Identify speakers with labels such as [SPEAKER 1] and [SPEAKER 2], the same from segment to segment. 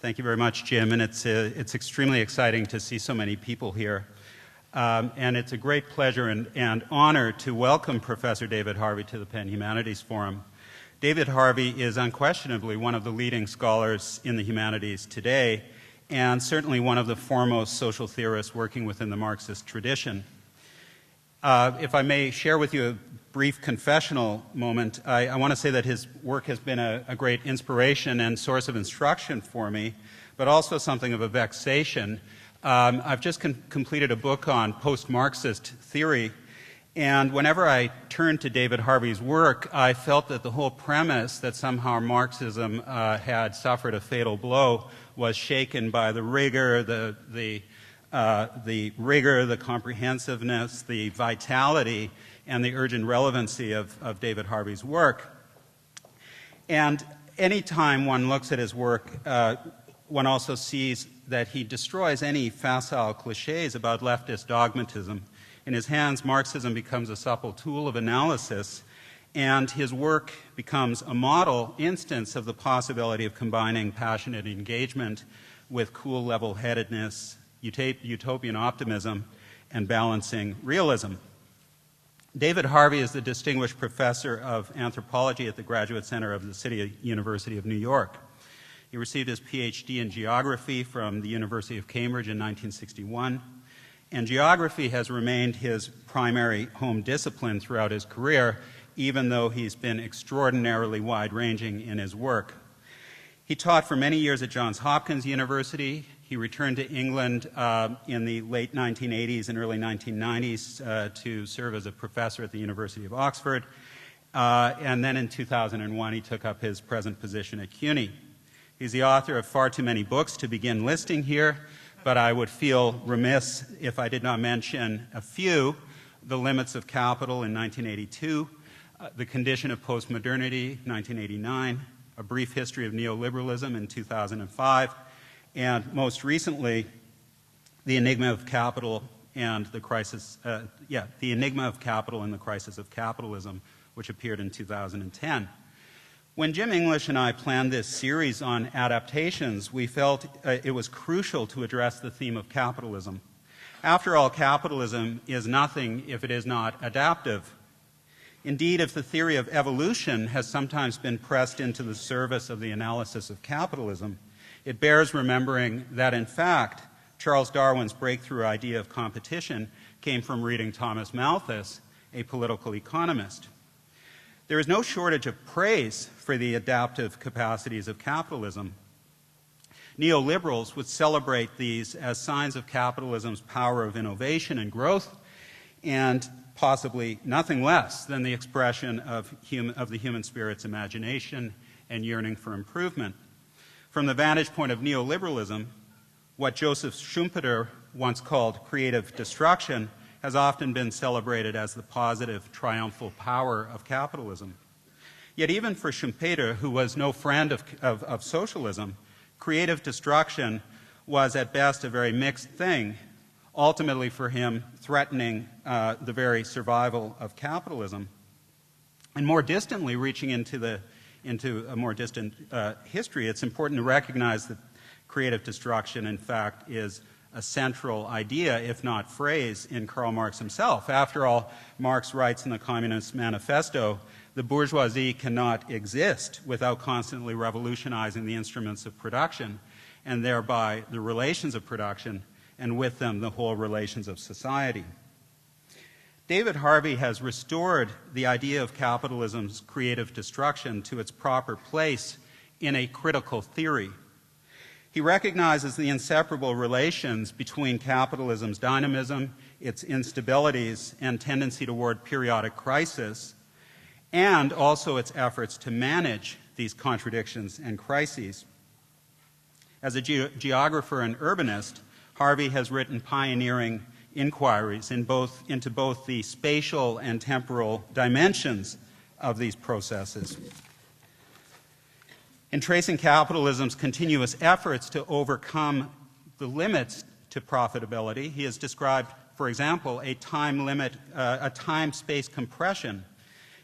[SPEAKER 1] Thank you very much, Jim, and it's extremely exciting to see so many people here. And it's a great pleasure and honor to welcome Professor David Harvey to the Penn Humanities Forum. David Harvey is unquestionably one of the leading scholars in the humanities today, and certainly one of the foremost social theorists working within the Marxist tradition. If I may share with you a brief confessional moment, I want to say that his work has been a great inspiration and source of instruction for me, but also something of a vexation. I've just completed a book on post-Marxist theory, and whenever I turned to David Harvey's work, I felt that the whole premise that somehow Marxism had suffered a fatal blow was shaken by the rigor, the comprehensiveness, the vitality, and the urgent relevancy of David Harvey's work. And any time one looks at his work, one also sees that he destroys any facile cliches about leftist dogmatism. In his hands, Marxism becomes a supple tool of analysis, and his work becomes a model instance of the possibility of combining passionate engagement with cool level-headedness, utopian optimism, and balancing realism. David Harvey is the Distinguished Professor of Anthropology at the Graduate Center of the City University of New York. He received his PhD in geography from the University of Cambridge in 1961, and geography has remained his primary home discipline throughout his career, even though he's been extraordinarily wide-ranging in his work. He taught for many years at Johns Hopkins University. He returned to England in the late 1980s and early 1990s to serve as a professor at the University of Oxford. And then in 2001, he took up his present position at CUNY. He's the author of far too many books to begin listing here, but I would feel remiss if I did not mention a few: The Limits of Capital in 1982, The Condition of Postmodernity, 1989, A Brief History of Neoliberalism in 2005, and most recently, The Enigma of Capital and the Crisis, The Enigma of Capital and the Crisis of Capitalism, which appeared in 2010. When Jim English and I planned this series on adaptations, we felt it was crucial to address the theme of capitalism. After all, capitalism is nothing if it is not adaptive. Indeed, if the theory of evolution has sometimes been pressed into the service of the analysis of capitalism, it bears remembering that, in fact, Charles Darwin's breakthrough idea of competition came from reading Thomas Malthus, a political economist. There is no shortage of praise for the adaptive capacities of capitalism. Neoliberals would celebrate these as signs of capitalism's power of innovation and growth, and possibly nothing less than the expression of the human spirit's imagination and yearning for improvement. From the vantage point of neoliberalism, what Joseph Schumpeter once called creative destruction has often been celebrated as the positive, triumphal power of capitalism. Yet even for Schumpeter, who was no friend of socialism, creative destruction was at best a very mixed thing, ultimately for him threatening the very survival of capitalism. And more distantly, reaching into a more distant history, it's important to recognize that creative destruction, in fact, is a central idea, if not phrase, in Karl Marx himself. After all, Marx writes in the Communist Manifesto, the bourgeoisie cannot exist without constantly revolutionizing the instruments of production, and thereby the relations of production, and with them the whole relations of society. David Harvey has restored the idea of capitalism's creative destruction to its proper place in a critical theory. He recognizes the inseparable relations between capitalism's dynamism, its instabilities, and tendency toward periodic crisis, and also its efforts to manage these contradictions and crises. As a geographer and urbanist, Harvey has written pioneering inquiries into both the spatial and temporal dimensions of these processes. In tracing capitalism's continuous efforts to overcome the limits to profitability, he has described, for example, a time-space compression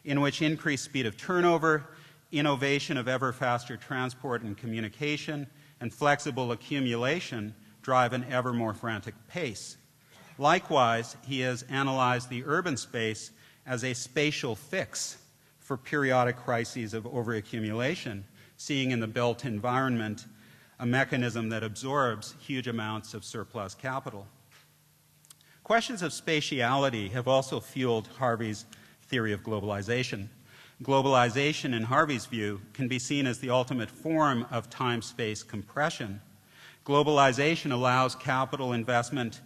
[SPEAKER 1] in which increased speed of turnover, innovation of ever faster transport and communication, and flexible accumulation drive an ever more frantic pace. Likewise, he has analyzed the urban space as a spatial fix for periodic crises of overaccumulation, seeing in the built environment a mechanism that absorbs huge amounts of surplus capital. Questions of spatiality have also fueled Harvey's theory of globalization. Globalization, in Harvey's view, can be seen as the ultimate form of time-space compression. Globalization allows capital investment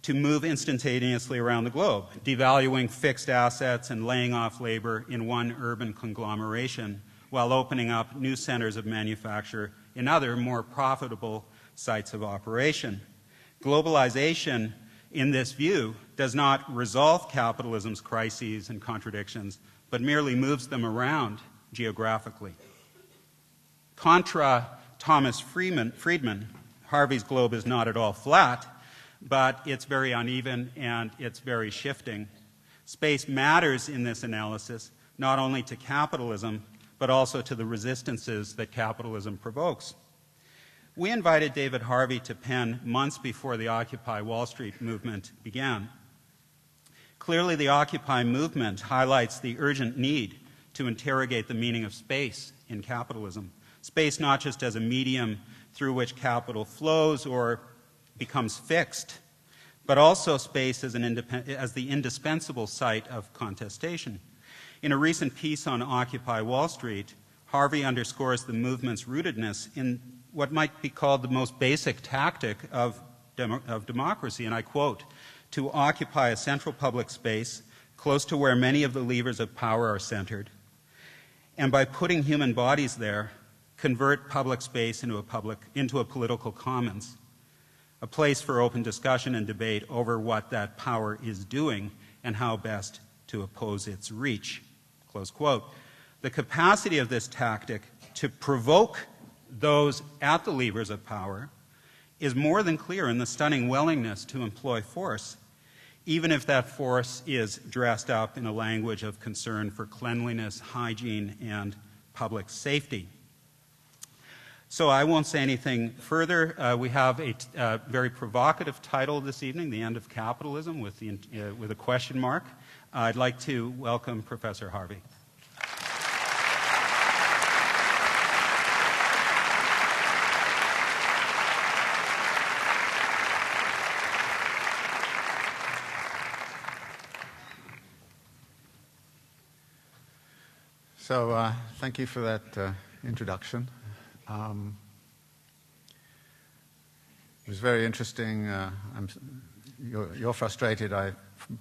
[SPEAKER 1] to move instantaneously around the globe, devaluing fixed assets and laying off labor in one urban conglomeration, while opening up new centers of manufacture in other, more profitable sites of operation. Globalization, in this view, does not resolve capitalism's crises and contradictions, but merely moves them around geographically. Contra Thomas Friedman, Harvey's globe is not at all flat, but it's very uneven and it's very shifting. Space matters in this analysis, not only to capitalism, but also to the resistances that capitalism provokes. We invited David Harvey to Penn months before the Occupy Wall Street movement began. Clearly, the Occupy movement highlights the urgent need to interrogate the meaning of space in capitalism. Space not just as a medium through which capital flows or becomes fixed, but also space as the indispensable site of contestation. In a recent piece on Occupy Wall Street, Harvey underscores the movement's rootedness in what might be called the most basic tactic of democracy, and I quote, "To occupy a central public space close to where many of the levers of power are centered, and by putting human bodies there, convert public space into a political commons, a place for open discussion and debate over what that power is doing and how best to oppose its reach." Close quote. The capacity of this tactic to provoke those at the levers of power is more than clear in the stunning willingness to employ force, even if that force is dressed up in a language of concern for cleanliness, hygiene, and public safety. So I won't say anything further. We have a very provocative title this evening, The End of Capitalism, with a question mark. I'd like to welcome Professor Harvey.
[SPEAKER 2] So thank you for that introduction. It was very interesting. You're frustrated. I've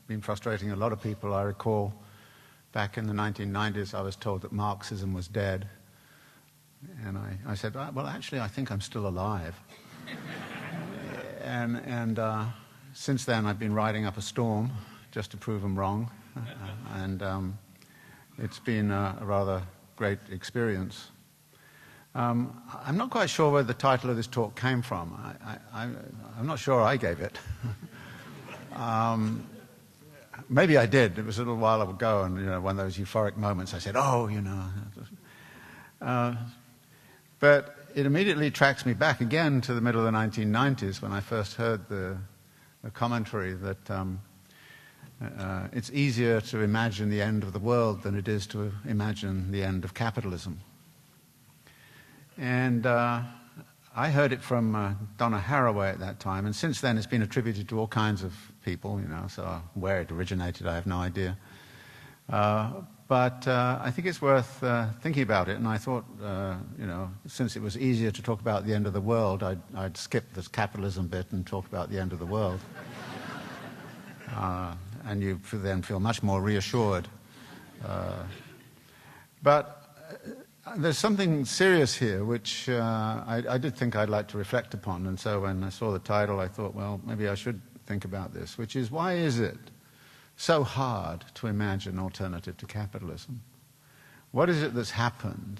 [SPEAKER 2] been frustrating a lot of people. I recall back in the 1990s, I was told that Marxism was dead. And I said, well, actually, I think I'm still alive. and since then, I've been riding up a storm just to prove them wrong. It's been a rather great experience. I'm not quite sure where the title of this talk came from. I'm not sure I gave it. Maybe I did. It was a little while ago, and one of those euphoric moments, I said, But it immediately tracks me back again to the middle of the 1990s when I first heard the commentary that it's easier to imagine the end of the world than it is to imagine the end of capitalism. And I heard it from Donna Haraway at that time, and since then it's been attributed to all kinds of people, so where it originated I have no idea. But I think it's worth thinking about it, and I thought, since it was easier to talk about the end of the world, I'd skip this capitalism bit and talk about the end of the world. And you then feel much more reassured. But there's something serious here which I did think I'd like to reflect upon, and so when I saw the title I thought, well, maybe I should think about this, which is, why is it so hard to imagine an alternative to capitalism? What is it that's happened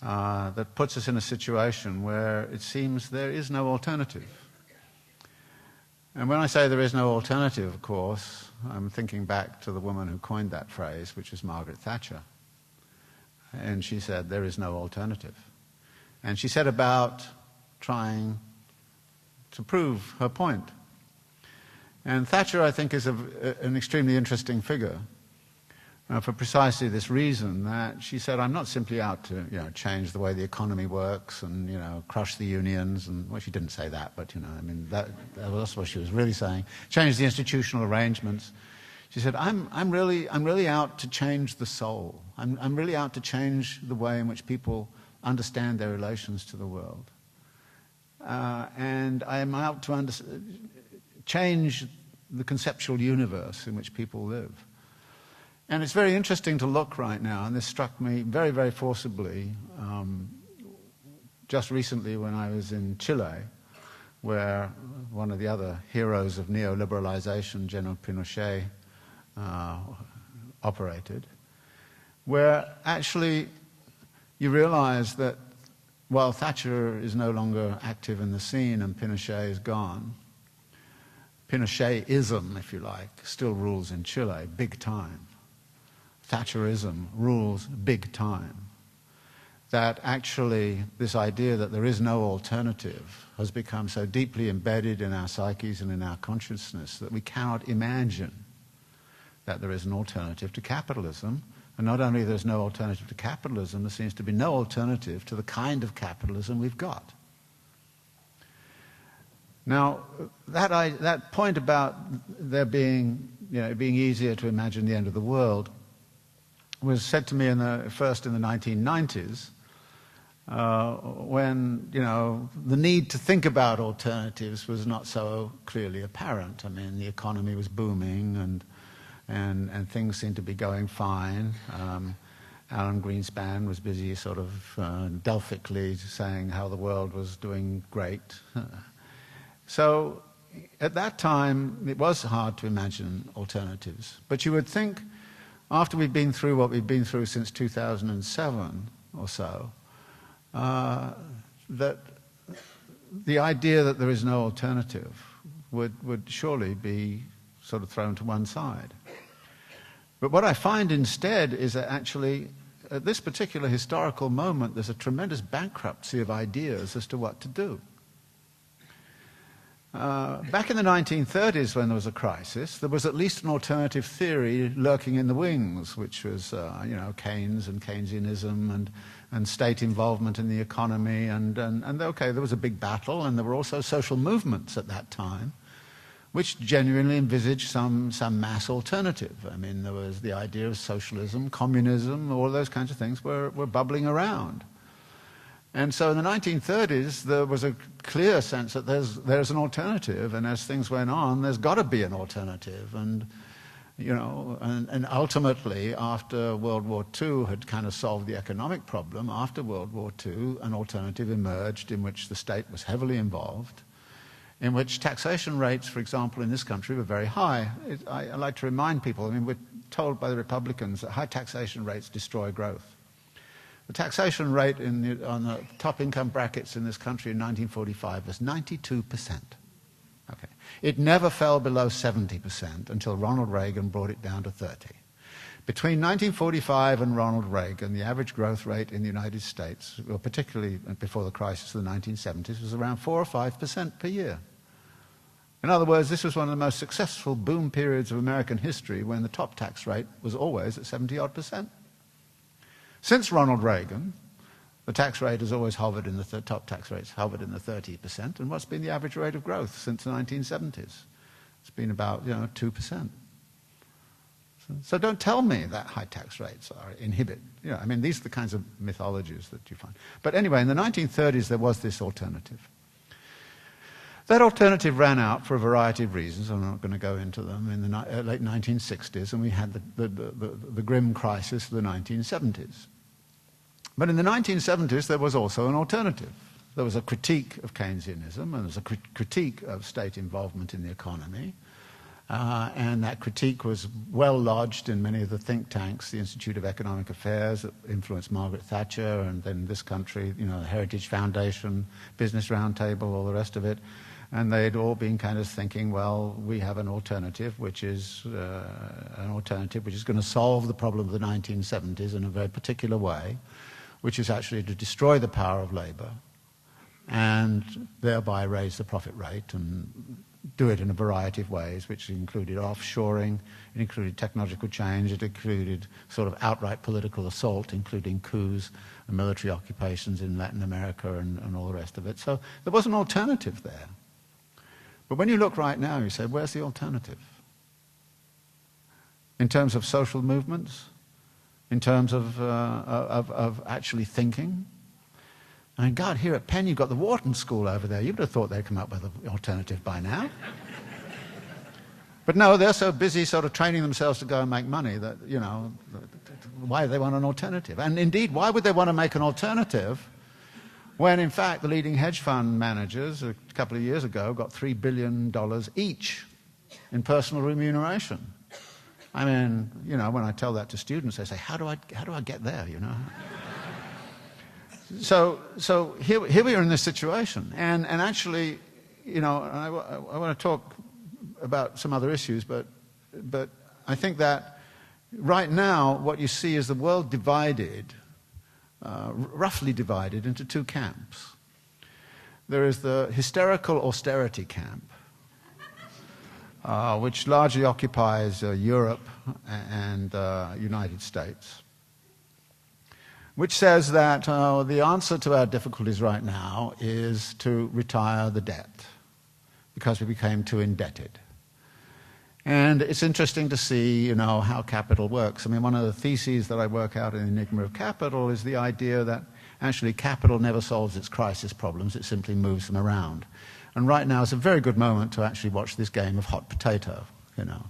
[SPEAKER 2] that puts us in a situation where it seems there is no alternative? And when I say there is no alternative, of course, I'm thinking back to the woman who coined that phrase, which was Margaret Thatcher. And she said, there is no alternative. And she said about trying to prove her point. And Thatcher, I think, is an extremely interesting figure for precisely this reason, that she said, I'm not simply out to change the way the economy works and crush the unions, and well, she didn't say that, but I mean that's what she was really saying. Change the institutional arrangements. She said, I'm really out to change the soul. I'm really out to change the way in which people understand their relations to the world, and I'm out to change the conceptual universe in which people live. And it's very interesting to look right now, and this struck me very, very forcibly just recently when I was in Chile, where one of the other heroes of neoliberalization, General Pinochet, operated, where actually you realize that while Thatcher is no longer active in the scene and Pinochet is gone, Pinochetism, if you like, still rules in Chile big time. Thatcherism rules big time. That actually this idea that there is no alternative has become so deeply embedded in our psyches and in our consciousness that we cannot imagine that there is an alternative to capitalism. And not only there's no alternative to capitalism, there seems to be no alternative to the kind of capitalism we've got. Now, that point about there being, being easier to imagine the end of the world was said to me first in the 1990s, when the need to think about alternatives was not so clearly apparent. I mean, the economy was booming and things seemed to be going fine. Alan Greenspan was busy sort of Delphically saying how the world was doing great. So at that time, it was hard to imagine alternatives. But you would think, after we've been through what we've been through since 2007 or so, that the idea that there is no alternative would surely be sort of thrown to one side. But what I find instead is that actually, at this particular historical moment, there's a tremendous bankruptcy of ideas as to what to do. Back in the 1930s, when there was a crisis, there was at least an alternative theory lurking in the wings, which was, Keynes and Keynesianism and state involvement in the economy. And okay, there was a big battle, and there were also social movements at that time, which genuinely envisaged some mass alternative. I mean, there was the idea of socialism, communism, all those kinds of things were bubbling around. And so in the 1930s, there was a clear sense that there's an alternative, and as things went on, there's got to be an alternative. And ultimately, after World War II had kind of solved the economic problem, after World War II, an alternative emerged in which the state was heavily involved, in which taxation rates, for example, in this country were very high. I like to remind people, I mean, we're told by the Republicans that high taxation rates destroy growth. The taxation rate on the top income brackets in this country in 1945 was 92%. Okay. It never fell below 70% until Ronald Reagan brought it down to 30%. Between 1945 and Ronald Reagan, the average growth rate in the United States, well, particularly before the crisis of the 1970s, was around 4 or 5% per year. In other words, this was one of the most successful boom periods of American history when the top tax rate was always at 70-odd%. Since Ronald Reagan, the tax rate has always hovered in the top tax rates hovered in the 30%. And what's been the average rate of growth since the 1970s? It's been about 2%. So don't tell me that high tax rates inhibit. I mean, these are the kinds of mythologies that you find. But anyway, in the 1930s, there was this alternative. That alternative ran out for a variety of reasons. I'm not going to go into them. In the late 1960s, and we had the grim crisis of the 1970s. But in the 1970s, there was also an alternative. There was a critique of Keynesianism, and there was a critique of state involvement in the economy. And that critique was well lodged in many of the think tanks, the Institute of Economic Affairs that influenced Margaret Thatcher, and then this country, the Heritage Foundation, Business Roundtable, all the rest of it. And they'd all been kind of thinking, well, we have an alternative, which is going to solve the problem of the 1970s in a very particular way, which is actually to destroy the power of labor and thereby raise the profit rate and do it in a variety of ways, which included offshoring, it included technological change, it included sort of outright political assault, including coups and military occupations in Latin America and all the rest of it. So there was an alternative there. But when you look right now, you say, where's the alternative? In terms of social movements, in terms of actually thinking. I mean, God, here at Penn, you've got the Wharton School over there. You would have thought they'd come up with an alternative by now. But no, they're so busy sort of training themselves to go and make money that, you know, why do they want an alternative? And indeed, why would they want to make an alternative when, in fact, the leading hedge fund managers a couple of years ago got $3 billion each in personal remuneration? I mean, you know, when I tell that to students, they say, how do I get there, you know? So here we are in this situation. And actually, you know, I want to talk about some other issues, but I think that right now what you see is the world divided, roughly divided into two camps. There is the hysterical austerity camp, which largely occupies Europe and United States, which says that the answer to our difficulties right now is to retire the debt because we became too indebted. And it's interesting to see, you know, how capital works. I mean, one of the theses that I work out in The Enigma of Capital is the idea that actually capital never solves its crisis problems, it simply moves them around. And right now is a very good moment to actually watch this game of hot potato, you know.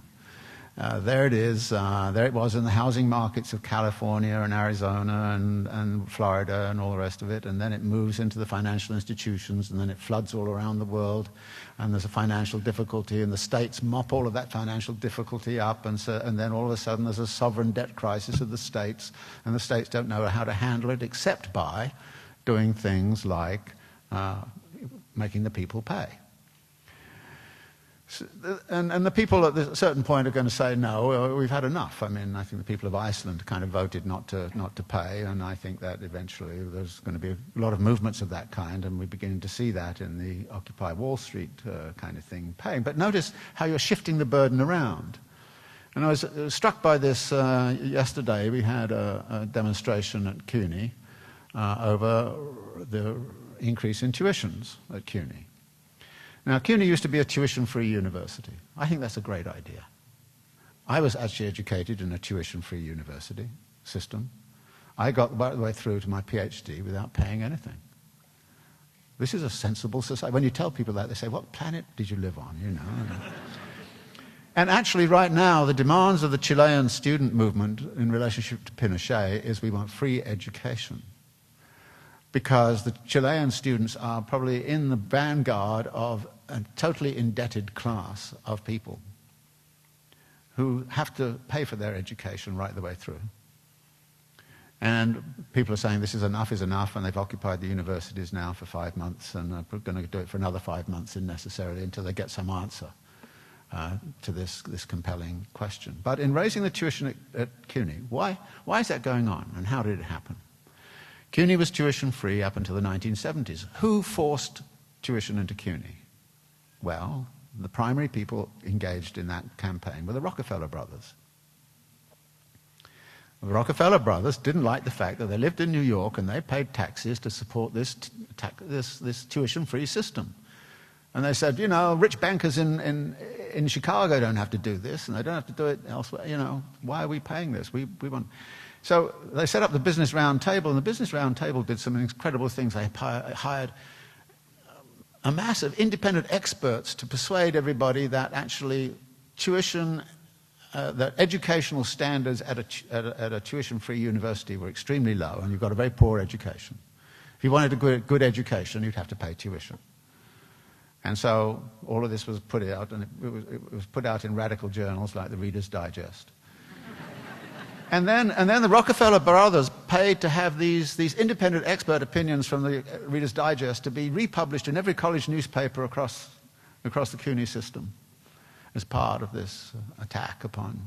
[SPEAKER 2] There it is. There it was in the housing markets of California and Arizona and Florida and all the rest of it. And then it moves into the financial institutions, and then it floods all around the world. And there's a financial difficulty, and the states mop all of that financial difficulty up. And then all of a sudden there's a sovereign debt crisis of the states, and the states don't know how to handle it except by doing things like making the people pay. And the people at a certain point are going to say, no, we've had enough. I mean, I think the people of Iceland kind of voted not to pay, and I think that eventually there's going to be a lot of movements of that kind, and we're beginning to see that in the Occupy Wall Street kind of thing paying. But notice how you're shifting the burden around. And I was struck by this yesterday. We had a demonstration at CUNY over the increase in tuitions at CUNY. Now, CUNY used to be a tuition-free university. I think that's a great idea. I was actually educated in a tuition-free university system. I got right the way through to my PhD without paying anything. This is a sensible society. When you tell people that, they say, what planet did you live on, you know? And actually, right now, the demands of the Chilean student movement in relationship to Pinochet is we want free education, because the Chilean students are probably in the vanguard of a totally indebted class of people who have to pay for their education right the way through. And people are saying this is enough, and they've occupied the universities now for 5 months, and are going to do it for another 5 months unnecessarily until they get some answer to this compelling question. But in raising the tuition at CUNY, why is that going on, and how did it happen? CUNY was tuition-free up until the 1970s. Who forced tuition into CUNY? Well, the primary people engaged in that campaign were the Rockefeller brothers. The Rockefeller brothers didn't like the fact that they lived in New York and they paid taxes to support this tuition-free system. And they said, you know, rich bankers in Chicago don't have to do this, and they don't have to do it elsewhere. You know, why are we paying this? We want... So they set up the Business Roundtable, and the Business Roundtable did some incredible things. They hired a mass of independent experts to persuade everybody that actually tuition, that educational standards at a tuition-free university were extremely low, and you've got a very poor education. If you wanted a good education, you'd have to pay tuition. And so all of this was put out, and it was put out in radical journals like the Reader's Digest. And then the Rockefeller brothers paid to have these independent expert opinions from the Reader's Digest to be republished in every college newspaper across the CUNY system as part of this attack upon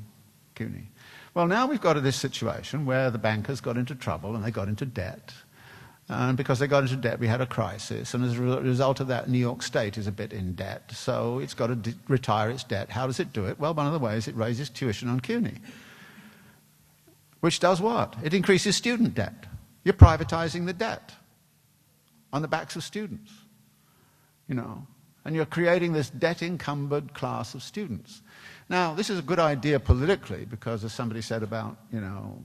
[SPEAKER 2] CUNY. Well, now we've got to this situation where the bankers got into trouble and they got into debt. And because they got into debt, we had a crisis. And as a result of that, New York State is a bit in debt. So it's got to retire its debt. How does it do it? Well, one of the ways, it raises tuition on CUNY. Which does what? It increases student debt. You're privatizing the debt on the backs of students. You know, and you're creating this debt-encumbered class of students. Now, this is a good idea politically because, as somebody said about, you know,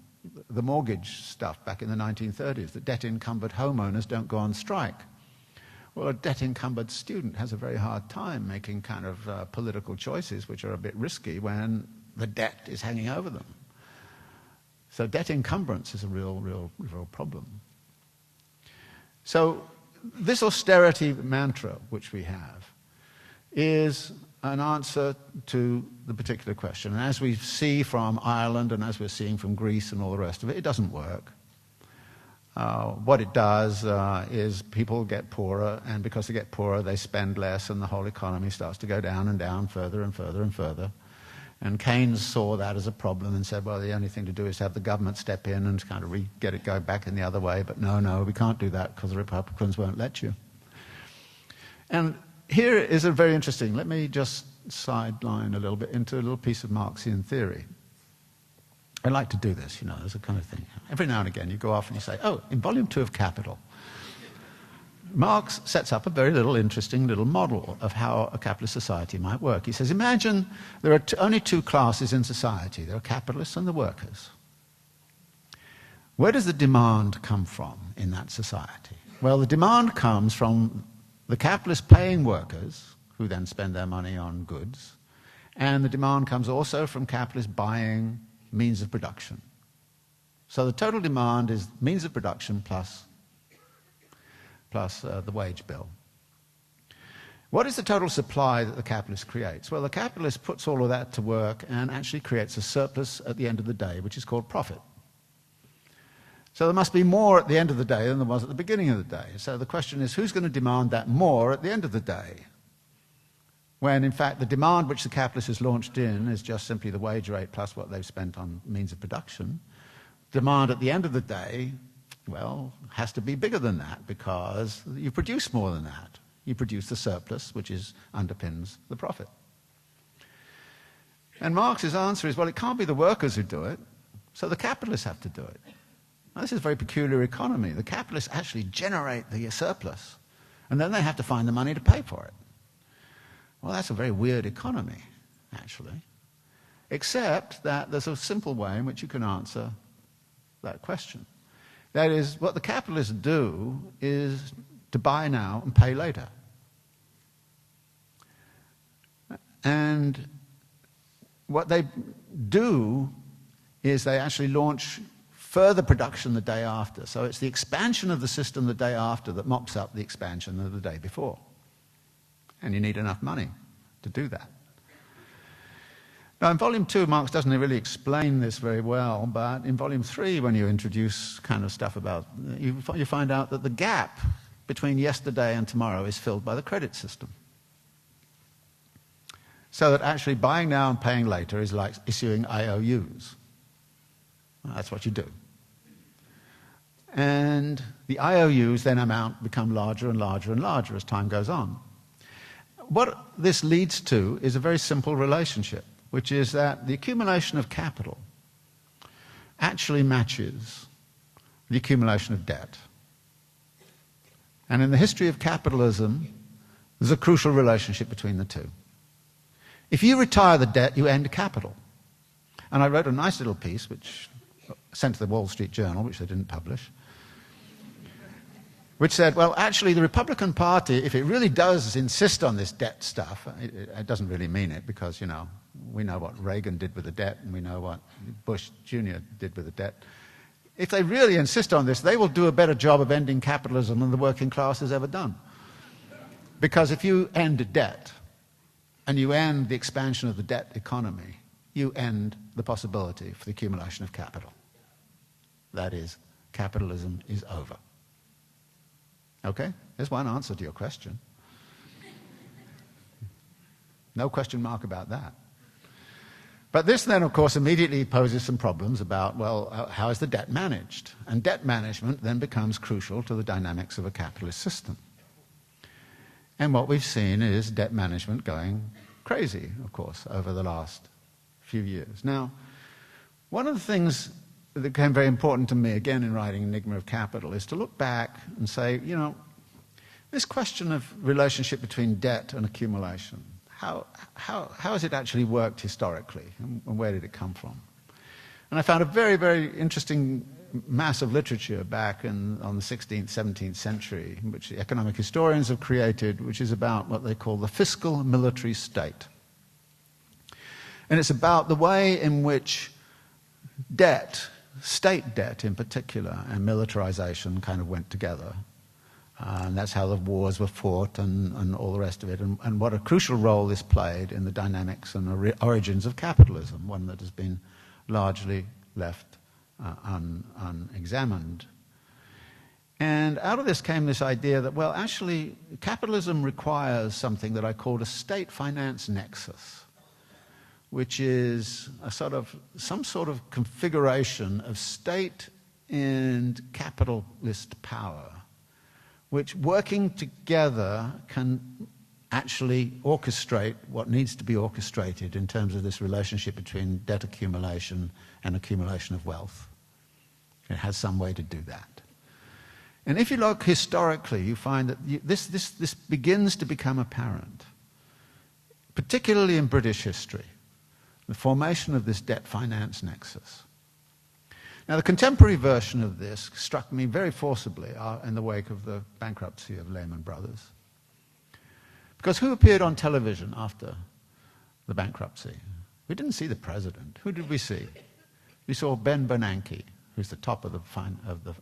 [SPEAKER 2] the mortgage stuff back in the 1930s, that debt-encumbered homeowners don't go on strike. Well, a debt-encumbered student has a very hard time making kind of political choices which are a bit risky when the debt is hanging over them. So debt encumbrance is a real problem. So this austerity mantra which we have is an answer to the particular question. And as we see from Ireland and as we're seeing from Greece and all the rest of it, it doesn't work. What it does is people get poorer, and because they get poorer, they spend less, and the whole economy starts to go down and down further and further and further. And Keynes saw that as a problem and said, well, the only thing to do is have the government step in and kind of get it going back in the other way. But no, we can't do that because the Republicans won't let you. And here is a very interesting, let me just sideline a little bit into a little piece of Marxian theory. I like to do this, you know, as a kind of thing. Every now and again you go off and you say, oh, in volume 2 of Capital, Marx sets up a very interesting little model of how a capitalist society might work. He says, imagine there are only two classes in society. There are capitalists and the workers. Where does the demand come from in that society? Well, the demand comes from the capitalists paying workers, who then spend their money on goods, and the demand comes also from capitalists buying means of production. So the total demand is means of production plus the wage bill. What is the total supply that the capitalist creates? Well, the capitalist puts all of that to work and actually creates a surplus at the end of the day, which is called profit. So there must be more at the end of the day than there was at the beginning of the day. So the question is, who's going to demand that more at the end of the day? When, in fact, the demand which the capitalist has launched in is just simply the wage rate plus what they've spent on means of production. Demand at the end of the day, well, has to be bigger than that because you produce more than that. You produce the surplus, which underpins the profit. And Marx's answer is, well, it can't be the workers who do it, so the capitalists have to do it. Now, this is a very peculiar economy. The capitalists actually generate the surplus, and then they have to find the money to pay for it. Well, that's a very weird economy, actually, except that there's a simple way in which you can answer that question. That is, what the capitalists do is to buy now and pay later. And what they do is they actually launch further production the day after. So it's the expansion of the system the day after that mops up the expansion of the day before. And you need enough money to do that. Now, in Volume 2, Marx doesn't really explain this very well, but in Volume 3, when you introduce kind of stuff about, you find out that the gap between yesterday and tomorrow is filled by the credit system. So that actually buying now and paying later is like issuing IOUs. Well, that's what you do. And the IOUs then become larger and larger and larger as time goes on. What this leads to is a very simple relationship, which is that the accumulation of capital actually matches the accumulation of debt. And in the history of capitalism, there's a crucial relationship between the two. If you retire the debt, you end capital. And I wrote a nice little piece, which sent to the Wall Street Journal, which they didn't publish, which said, well, actually, the Republican Party, if it really does insist on this debt stuff, it doesn't really mean it because, you know, we know what Reagan did with the debt and we know what Bush Jr. did with the debt. If they really insist on this, they will do a better job of ending capitalism than the working class has ever done. Because if you end debt and you end the expansion of the debt economy, you end the possibility for the accumulation of capital. That is, capitalism is over. Okay? There's one answer to your question. No question mark about that. But this then, of course, immediately poses some problems about, well, how is the debt managed? And debt management then becomes crucial to the dynamics of a capitalist system. And what we've seen is debt management going crazy, of course, over the last few years. Now, one of the things that became very important to me, again, in writing Enigma of Capital, is to look back and say, you know, this question of relationship between debt and accumulation, how has it actually worked historically, and where did it come from? And I found a very, very interesting mass of literature back on the 16th, 17th century, which the economic historians have created, which is about what they call the fiscal military state. And it's about the way in which debt, state debt in particular, and militarization kind of went together. And that's how the wars were fought and all the rest of it, and what a crucial role this played in the dynamics and the origins of capitalism, one that has been largely left unexamined. And out of this came this idea that, well, actually, capitalism requires something that I called a state-finance nexus, which is some sort of configuration of state and capitalist power, which working together can actually orchestrate what needs to be orchestrated in terms of this relationship between debt accumulation and accumulation of wealth. It has some way to do that. And if you look historically, you find that this begins to become apparent, particularly in British history, the formation of this debt-finance nexus. Now, the contemporary version of this struck me very forcibly in the wake of the bankruptcy of Lehman Brothers. Because who appeared on television after the bankruptcy? We didn't see the president. Who did we see? We saw Ben Bernanke, who's the top of the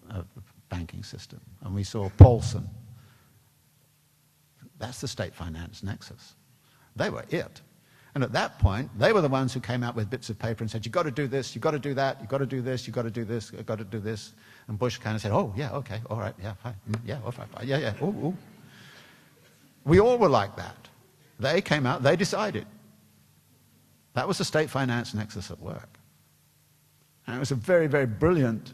[SPEAKER 2] banking system. And we saw Paulson. That's the state-finance nexus. They were it. And at that point, they were the ones who came out with bits of paper and said, you've got to do this, you've got to do that, you've got to do this, you've got to do this, you've got to do this. And Bush kind of said, oh, yeah, okay, all right, yeah, fine, yeah, all right, fine, yeah, ooh, ooh. We all were like that. They came out, they decided. That was the state-finance nexus at work. And it was a very, very brilliant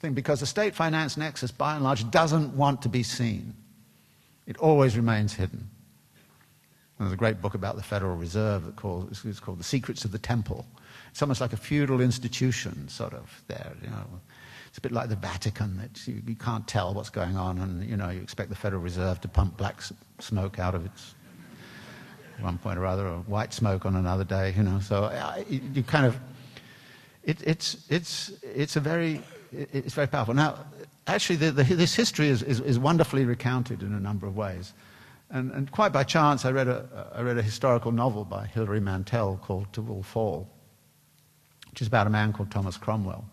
[SPEAKER 2] thing, because the state-finance nexus, by and large, doesn't want to be seen. It always remains hidden. There's a great book about the Federal Reserve that is called The Secrets of the Temple. It's almost like a feudal institution, sort of, there. You know, it's a bit like the Vatican, that you can't tell what's going on, and you expect the Federal Reserve to pump black smoke out of its at one point or other, or white smoke on another day. So you kind of it's very powerful. Now, actually, this history is wonderfully recounted in a number of ways. And quite by chance, I read a historical novel by Hilary Mantel called To Will Fall, which is about a man called Thomas Cromwell.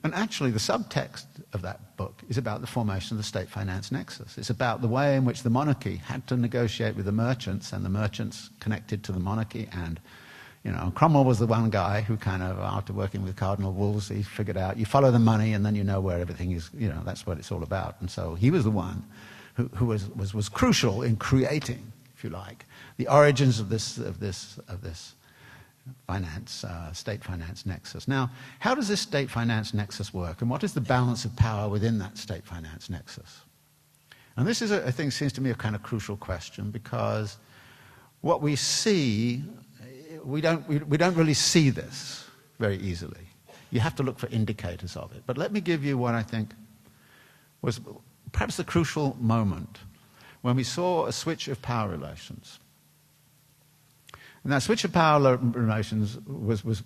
[SPEAKER 2] And actually, the subtext of that book is about the formation of the state-finance nexus. It's about the way in which the monarchy had to negotiate with the merchants, and the merchants connected to the monarchy. And Cromwell was the one guy who kind of, after working with Cardinal Wolsey, figured out you follow the money and then you know where everything is. That's what it's all about. And so he was the one who was crucial in creating, if you like, the origins of this finance, state-finance nexus. Now, how does this state-finance nexus work, and what is the balance of power within that state-finance nexus? And this is, I think, seems to me a kind of crucial question, because what we see, we don't really see this very easily. You have to look for indicators of it. But let me give you what I think was perhaps the crucial moment when we saw a switch of power relations. And that switch of power relations was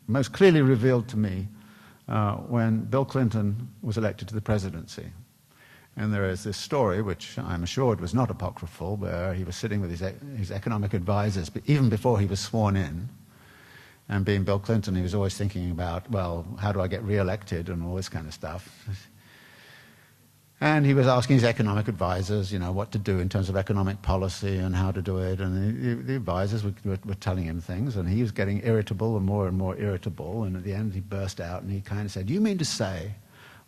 [SPEAKER 2] most clearly revealed to me when Bill Clinton was elected to the presidency. And there is this story, which I'm assured was not apocryphal, where he was sitting with his economic advisors, but even before he was sworn in. And being Bill Clinton, he was always thinking about, well, how do I get re-elected and all this kind of stuff. And he was asking his economic advisors, what to do in terms of economic policy and how to do it. And the advisors were telling him things, and he was getting irritable and more irritable. And at the end, he burst out and he kind of said, you mean to say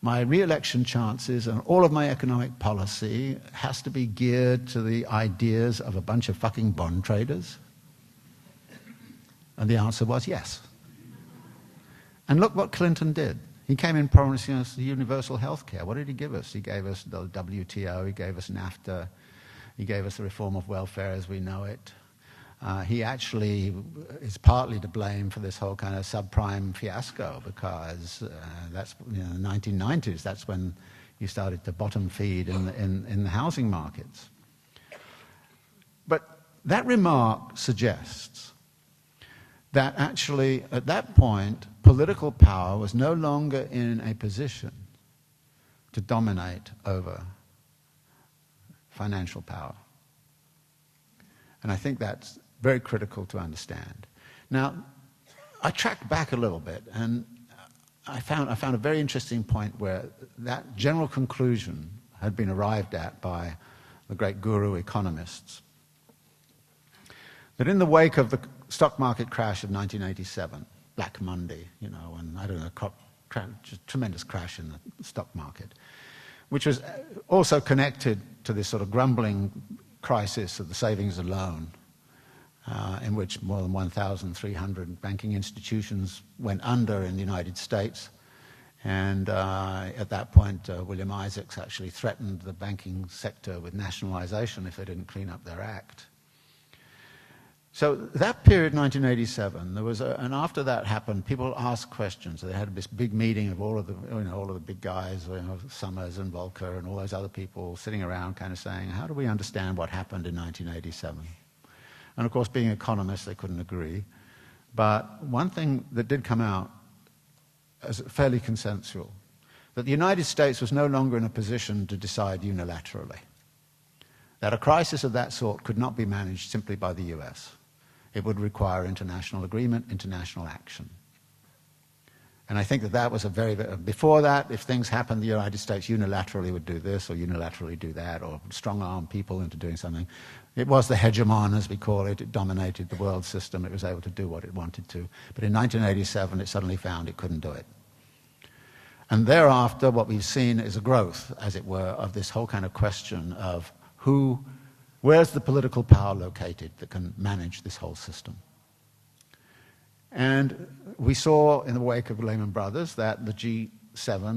[SPEAKER 2] my re-election chances and all of my economic policy has to be geared to the ideas of a bunch of fucking bond traders? And the answer was yes. And look what Clinton did. He came in promising us universal health care. What did he give us? He gave us the WTO, he gave us NAFTA, he gave us the reform of welfare as we know it. He actually is partly to blame for this whole kind of subprime fiasco because that's the 1990s. That's when you started to bottom feed in the housing markets. But that remark suggests that actually at that point political power was no longer in a position to dominate over financial power. And I think that's very critical to understand. Now, I tracked back a little bit, and I found a very interesting point where that general conclusion had been arrived at by the great guru economists. That in the wake of the stock market crash of 1987, Black Monday, and I don't know, just tremendous crash in the stock market, which was also connected to this sort of grumbling crisis of the savings and loan, in which more than 1,300 banking institutions went under in the United States. And at that point, William Isaacs actually threatened the banking sector with nationalization if they didn't clean up their act. So that period, 1987, there was and after that happened, people asked questions. They had this big meeting of all of the big guys, Summers and Volcker and all those other people sitting around kind of saying, how do we understand what happened in 1987? And of course, being economists, they couldn't agree. But one thing that did come out as fairly consensual, that the United States was no longer in a position to decide unilaterally. That a crisis of that sort could not be managed simply by the US. It would require international agreement, international action. And I think that was before that, if things happened, the United States unilaterally would do this or unilaterally do that or strong-arm people into doing something. It was the hegemon, as we call it. It dominated the world system. It was able to do what it wanted to. But in 1987, it suddenly found it couldn't do it. And thereafter, what we've seen is a growth, as it were, of this whole kind of question of where's the political power located that can manage this whole system? And we saw in the wake of Lehman Brothers that the G7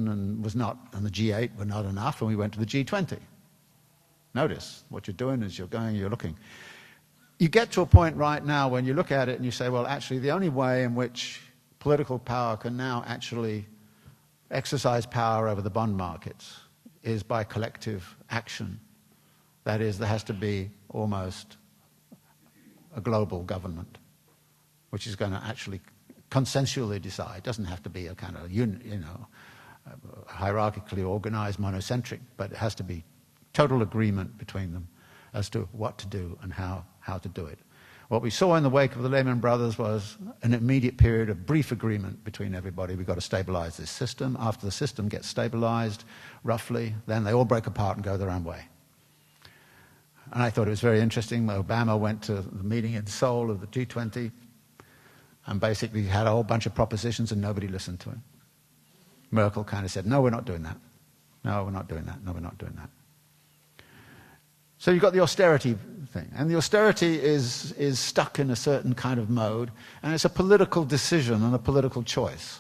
[SPEAKER 2] and the G8 were not enough, and we went to the G20. Notice what you're doing is you're looking. You get to a point right now when you look at it and you say, well, actually, the only way in which political power can now actually exercise power over the bond markets is by collective action. That is, there has to be almost a global government, which is going to actually consensually decide. It doesn't have to be a kind of, hierarchically organized, monocentric, but it has to be total agreement between them as to what to do and how to do it. What we saw in the wake of the Lehman Brothers was an immediate period of brief agreement between everybody. We've got to stabilize this system. After the system gets stabilized, roughly, then they all break apart and go their own way. And I thought it was very interesting. Obama went to the meeting in Seoul of the G20 and basically had a whole bunch of propositions and nobody listened to him. Merkel kind of said, no, we're not doing that. No, we're not doing that. No, we're not doing that. So you've got the austerity thing. And the austerity is stuck in a certain kind of mode, and it's a political decision and a political choice.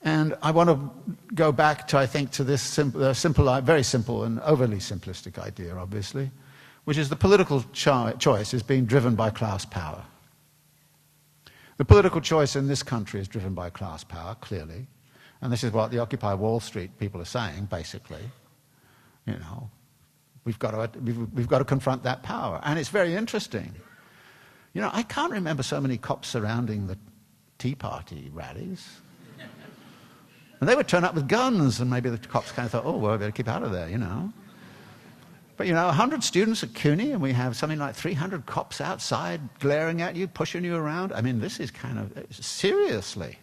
[SPEAKER 2] And I want to go back to, I think, to this very simple and overly simplistic idea, obviously, which is the political choice is being driven by class power. The political choice in this country is driven by class power, clearly. And this is what the Occupy Wall Street people are saying, basically. We've got to confront that power. And it's very interesting. I can't remember so many cops surrounding the Tea Party rallies. And they would turn up with guns, and maybe the cops kind of thought, oh, well, we better keep out of there, But, 100 students at CUNY, and we have something like 300 cops outside glaring at you, pushing you around. I mean, this is kind of, seriously,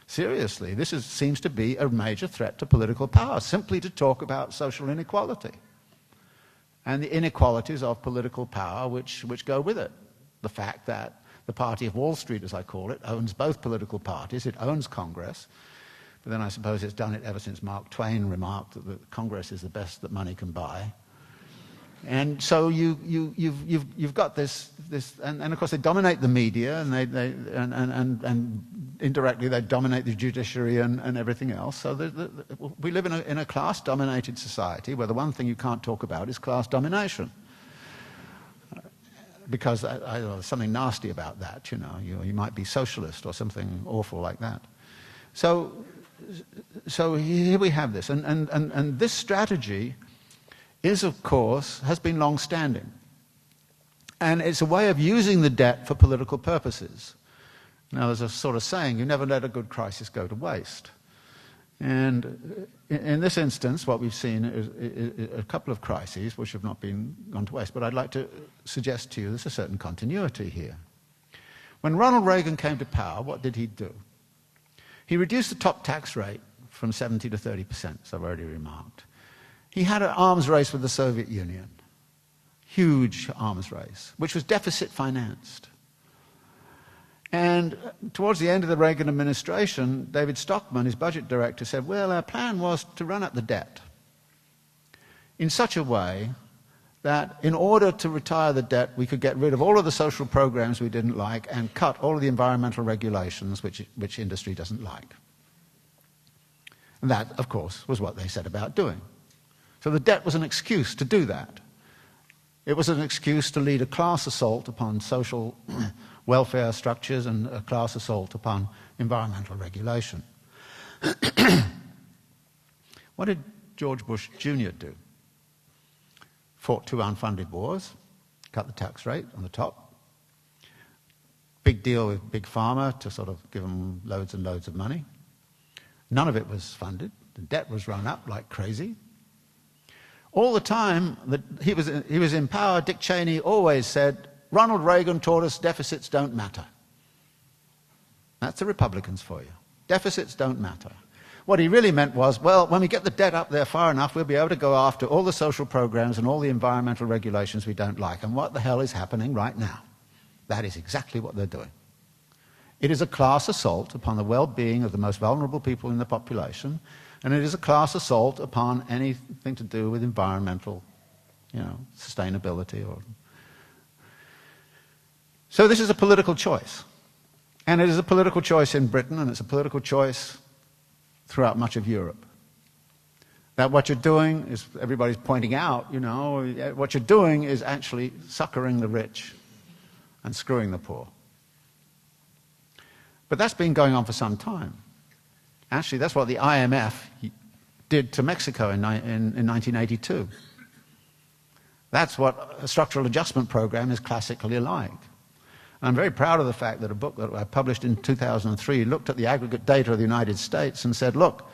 [SPEAKER 2] this seems to be a major threat to political power, simply to talk about social inequality and the inequalities of political power which go with it. The fact that the party of Wall Street, as I call it, owns both political parties. It owns Congress. But then I suppose it's done it ever since Mark Twain remarked that Congress is the best that money can buy. And so you've got this and of course they dominate the media, and indirectly they dominate the judiciary and everything else. So we live in a class-dominated society where the one thing you can't talk about is class domination, because there's something nasty about that. You might be socialist or something awful like that. So here we have this, and this strategy is, of course, has been long-standing. And it's a way of using the debt for political purposes. Now, there's a sort of saying, you never let a good crisis go to waste. And in this instance, what we've seen is a couple of crises which have not gone to waste. But I'd like to suggest to you there's a certain continuity here. When Ronald Reagan came to power, what did he do? He reduced the top tax rate from 70 to 30%, as I've already remarked. He had an arms race with the Soviet Union, huge arms race, which was deficit financed. And towards the end of the Reagan administration, David Stockman, his budget director, said, well, our plan was to run up the debt in such a way that in order to retire the debt, we could get rid of all of the social programs we didn't like and cut all of the environmental regulations which industry doesn't like. And that, of course, was what they set about doing. So the debt was an excuse to do that. It was an excuse to lead a class assault upon social welfare structures and a class assault upon environmental regulation. What did George Bush Jr. do? Fought 2 unfunded wars, cut the tax rate on the top, big deal with Big Pharma to sort of give them loads and loads of money. None of it was funded. The debt was run up like crazy. All the time that he was in power, Dick Cheney always said, Ronald Reagan taught us deficits don't matter. That's the Republicans for you. Deficits don't matter. What he really meant was, well, when we get the debt up there far enough, we'll be able to go after all the social programs and all the environmental regulations we don't like. And what the hell is happening right now? That is exactly what they're doing. It is a class assault upon the well-being of the most vulnerable people in the population, and it is a class assault upon anything to do with environmental, sustainability. So this is a political choice. And it is a political choice in Britain, and it's a political choice throughout much of Europe. That what you're doing is, everybody's pointing out, what you're doing is actually succoring the rich and screwing the poor. But that's been going on for some time. Actually, that's what the IMF did to Mexico in 1982. That's what a structural adjustment program is classically like. I'm very proud of the fact that a book that I published in 2003 looked at the aggregate data of the United States and said, look,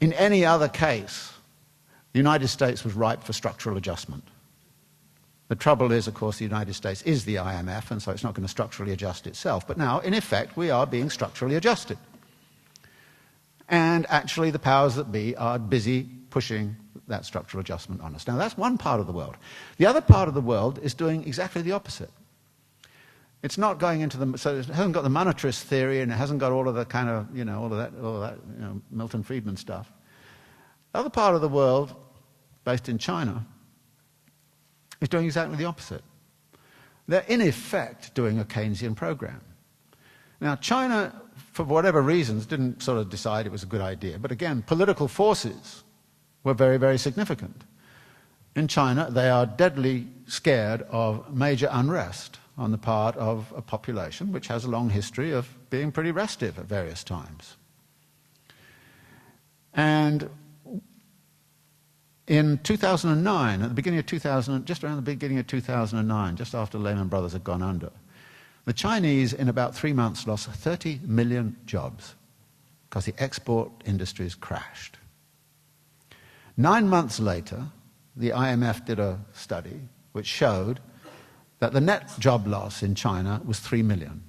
[SPEAKER 2] in any other case, the United States was ripe for structural adjustment. The trouble is, of course, the United States is the IMF, and so it's not going to structurally adjust itself. But now, in effect, we are being structurally adjusted. And actually, the powers that be are busy pushing that structural adjustment on us. Now, that's one part of the world. The other part of the world is doing exactly the opposite. It's not going into so it hasn't got the monetarist theory, and it hasn't got all of the kind of, all of that Milton Friedman stuff. The other part of the world, based in China, is doing exactly the opposite. They're in effect doing a Keynesian program. Now, China, for whatever reasons, didn't sort of decide it was a good idea. But again, political forces were very, very significant. In China, they are deadly scared of major unrest on the part of a population which has a long history of being pretty restive at various times. And in 2009, at the beginning of just around the beginning of 2009, just after Lehman Brothers had gone under, the Chinese, in about 3 months, lost 30 million jobs because the export industries crashed. 9 months later, the IMF did a study which showed that the net job loss in China was 3 million,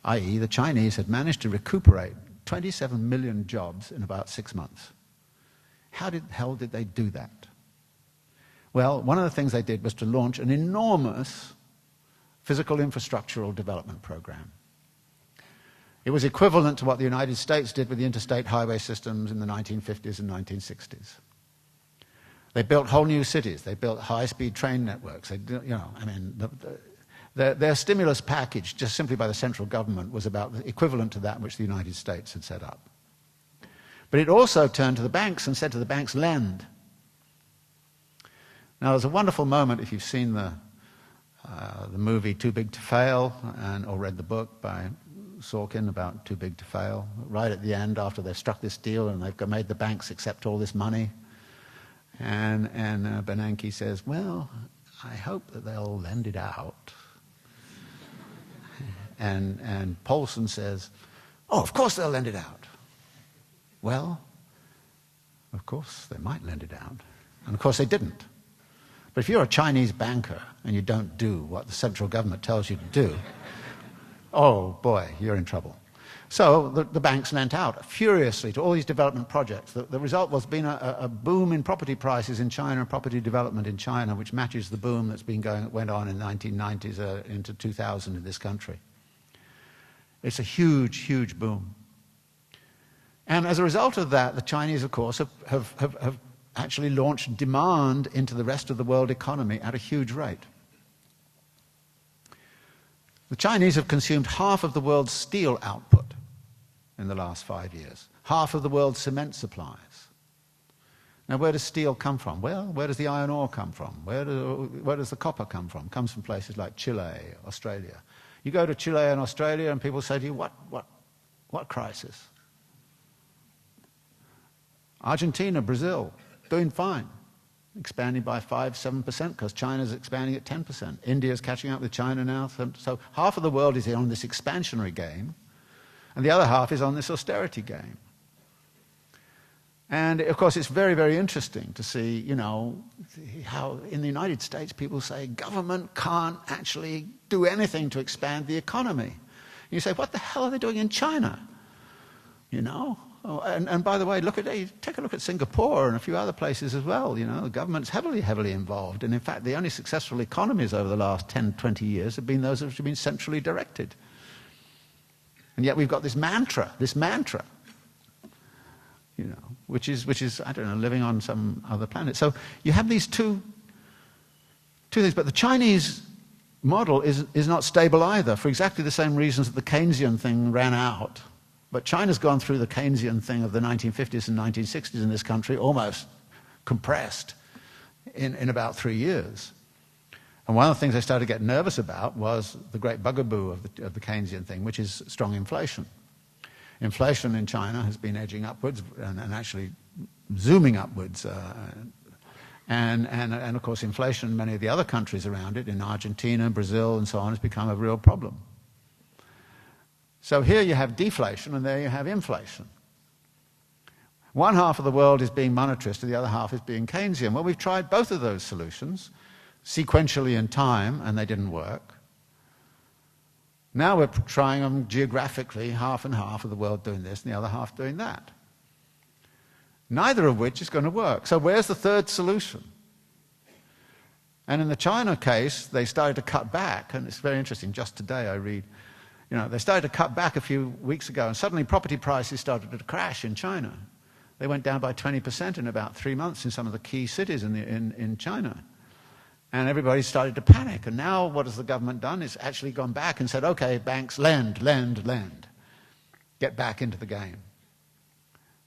[SPEAKER 2] i.e. the Chinese had managed to recuperate 27 million jobs in about 6 months. How the hell did they do that? Well, one of the things they did was to launch an enormous physical infrastructural development program. It was equivalent to what the United States did with the interstate highway systems in the 1950s and 1960s. They built whole new cities. They built high-speed train networks. Their stimulus package, just simply by the central government, was about the equivalent to that which the United States had set up. But it also turned to the banks and said to the banks, lend. Now, there's a wonderful moment, if you've seen the movie Too Big to Fail, or read the book by Sorkin about Too Big to Fail, right at the end after they've struck this deal and they've made the banks accept all this money. And Bernanke says, well, I hope that they'll lend it out. And Paulson says, oh, of course they'll lend it out. Well, of course they might lend it out. And of course they didn't. But if you're a Chinese banker and you don't do what the central government tells you to do, oh boy, you're in trouble. So the banks lent out furiously to all these development projects. The result was been a boom in property prices in China and property development in China, which matches the boom that's went on in the 1990s into 2000 in this country. It's a huge, huge boom. And as a result of that, the Chinese, of course, have actually launched demand into the rest of the world economy at a huge rate. The Chinese have consumed half of the world's steel output in the last 5 years, half of the world's cement supplies. Now, where does steel come from? Well, where does the iron ore come from? Where does the copper come from? It comes from places like Chile, Australia. You go to Chile and Australia and people say to you, what crisis? Argentina, Brazil, doing fine. Expanding by 5-7% because China's expanding at 10%. India's catching up with China now. So half of the world is on this expansionary game, and the other half is on this austerity game. And of course, it's very, very interesting to see, how in the United States people say government can't actually do anything to expand the economy. And you say, what the hell are they doing in China? And by the way, take a look at Singapore and a few other places as well. The government's heavily, heavily involved. And in fact, the only successful economies over the last 10, 20 years have been those which have been centrally directed. And yet we've got this mantra, which is, I don't know, living on some other planet. So you have these two things. But the Chinese model is not stable either, for exactly the same reasons that the Keynesian thing ran out. But China's gone through the Keynesian thing of the 1950s and 1960s in this country, almost compressed in about 3 years. And one of the things I started to get nervous about was the great bugaboo of the Keynesian thing, which is strong inflation. Inflation in China has been edging upwards and actually zooming upwards. And of course, inflation in many of the other countries around it, in Argentina, Brazil, and so on, has become a real problem. So here you have deflation, and there you have inflation. One half of the world is being monetarist, and the other half is being Keynesian. Well, we've tried both of those solutions sequentially in time, and they didn't work. Now we're trying them geographically, half and half of the world doing this, and the other half doing that. Neither of which is going to work. So where's the third solution? And in the China case, they started to cut back, and it's very interesting. Just today I read, they started to cut back a few weeks ago, and suddenly property prices started to crash in China. They went down by 20% in about 3 months in some of the key cities in China. And everybody started to panic. And now what has the government done? It's actually gone back and said, okay, banks, lend. Get back into the game.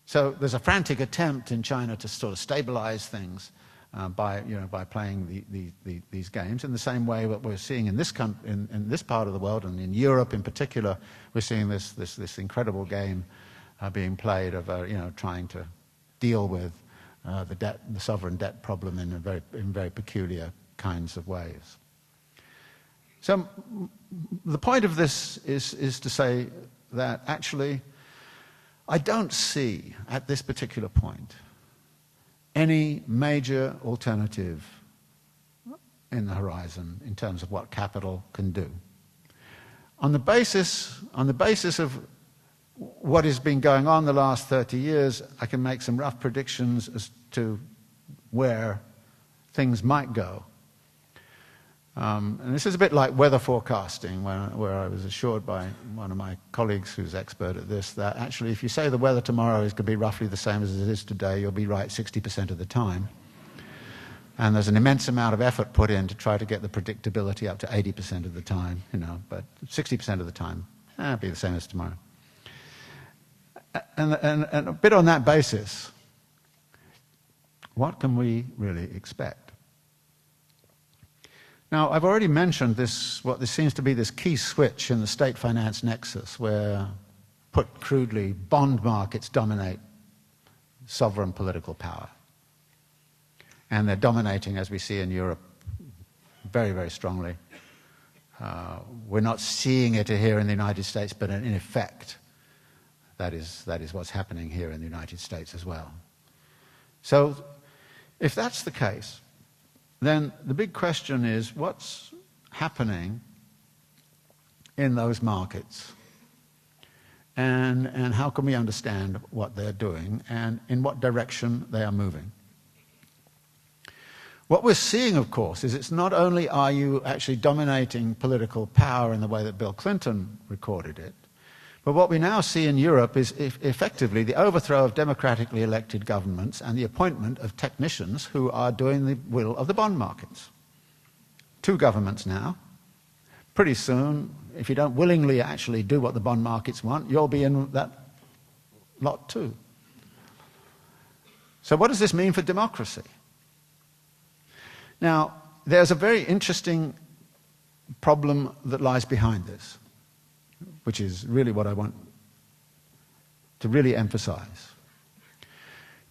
[SPEAKER 2] So there's a frantic attempt in China to sort of stabilize things by playing these games in the same way that we're seeing in this part of the world, and in Europe in particular, we're seeing this incredible game being played of trying to deal with the sovereign debt problem in very peculiar kinds of ways. So the point of this is to say that actually I don't see at this particular point any major alternative in the horizon in terms of what capital can do. On the basis of what has been going on the last 30 years, I can make some rough predictions as to where things might go. And this is a bit like weather forecasting, where I was assured by one of my colleagues who's expert at this, that actually if you say the weather tomorrow is going to be roughly the same as it is today, you'll be right 60% of the time. And there's an immense amount of effort put in to try to get the predictability up to 80% of the time, but 60% of the time, it'll be the same as tomorrow. And a bit on that basis, what can we really expect? Now, I've already mentioned what seems to be this key switch in the state finance nexus, where, put crudely, bond markets dominate sovereign political power. And they're dominating, as we see in Europe, very, very strongly. We're not seeing it here in the United States, but in effect, that is what's happening here in the United States as well. So, if that's the case, then the big question is, what's happening in those markets? And how can we understand what they're doing and in what direction they are moving? What we're seeing, of course, is it's not only are you actually dominating political power in the way that Bill Clinton recorded it, but what we now see in Europe is effectively the overthrow of democratically elected governments and the appointment of technicians who are doing the will of the bond markets. 2 governments now. Pretty soon, if you don't willingly actually do what the bond markets want, you'll be in that lot too. So what does this mean for democracy? Now, there's a very interesting problem that lies behind this, which is really what I want to really emphasize.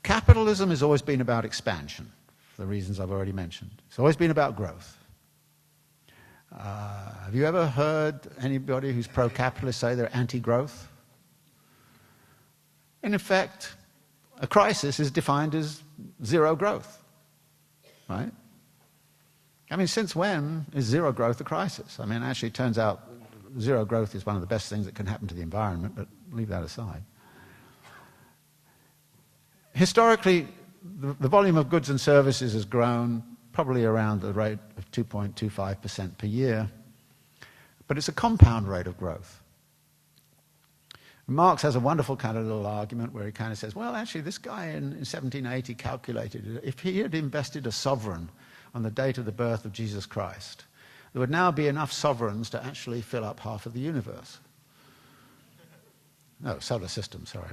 [SPEAKER 2] Capitalism has always been about expansion, for the reasons I've already mentioned. It's always been about growth. Have you ever heard anybody who's pro-capitalist say they're anti-growth? In effect, a crisis is defined as zero growth, right? I mean, since when is zero growth a crisis? I mean, actually, it turns out zero growth is one of the best things that can happen to the environment, but leave that aside. Historically, the volume of goods and services has grown probably around the rate of 2.25% per year, but it's a compound rate of growth. Marx has a wonderful kind of little argument where he kind of says, well, actually, this guy in 1780 calculated if he had invested a sovereign on the date of the birth of Jesus Christ, there would now be enough sovereigns to actually fill up half of the universe. No, solar system, sorry.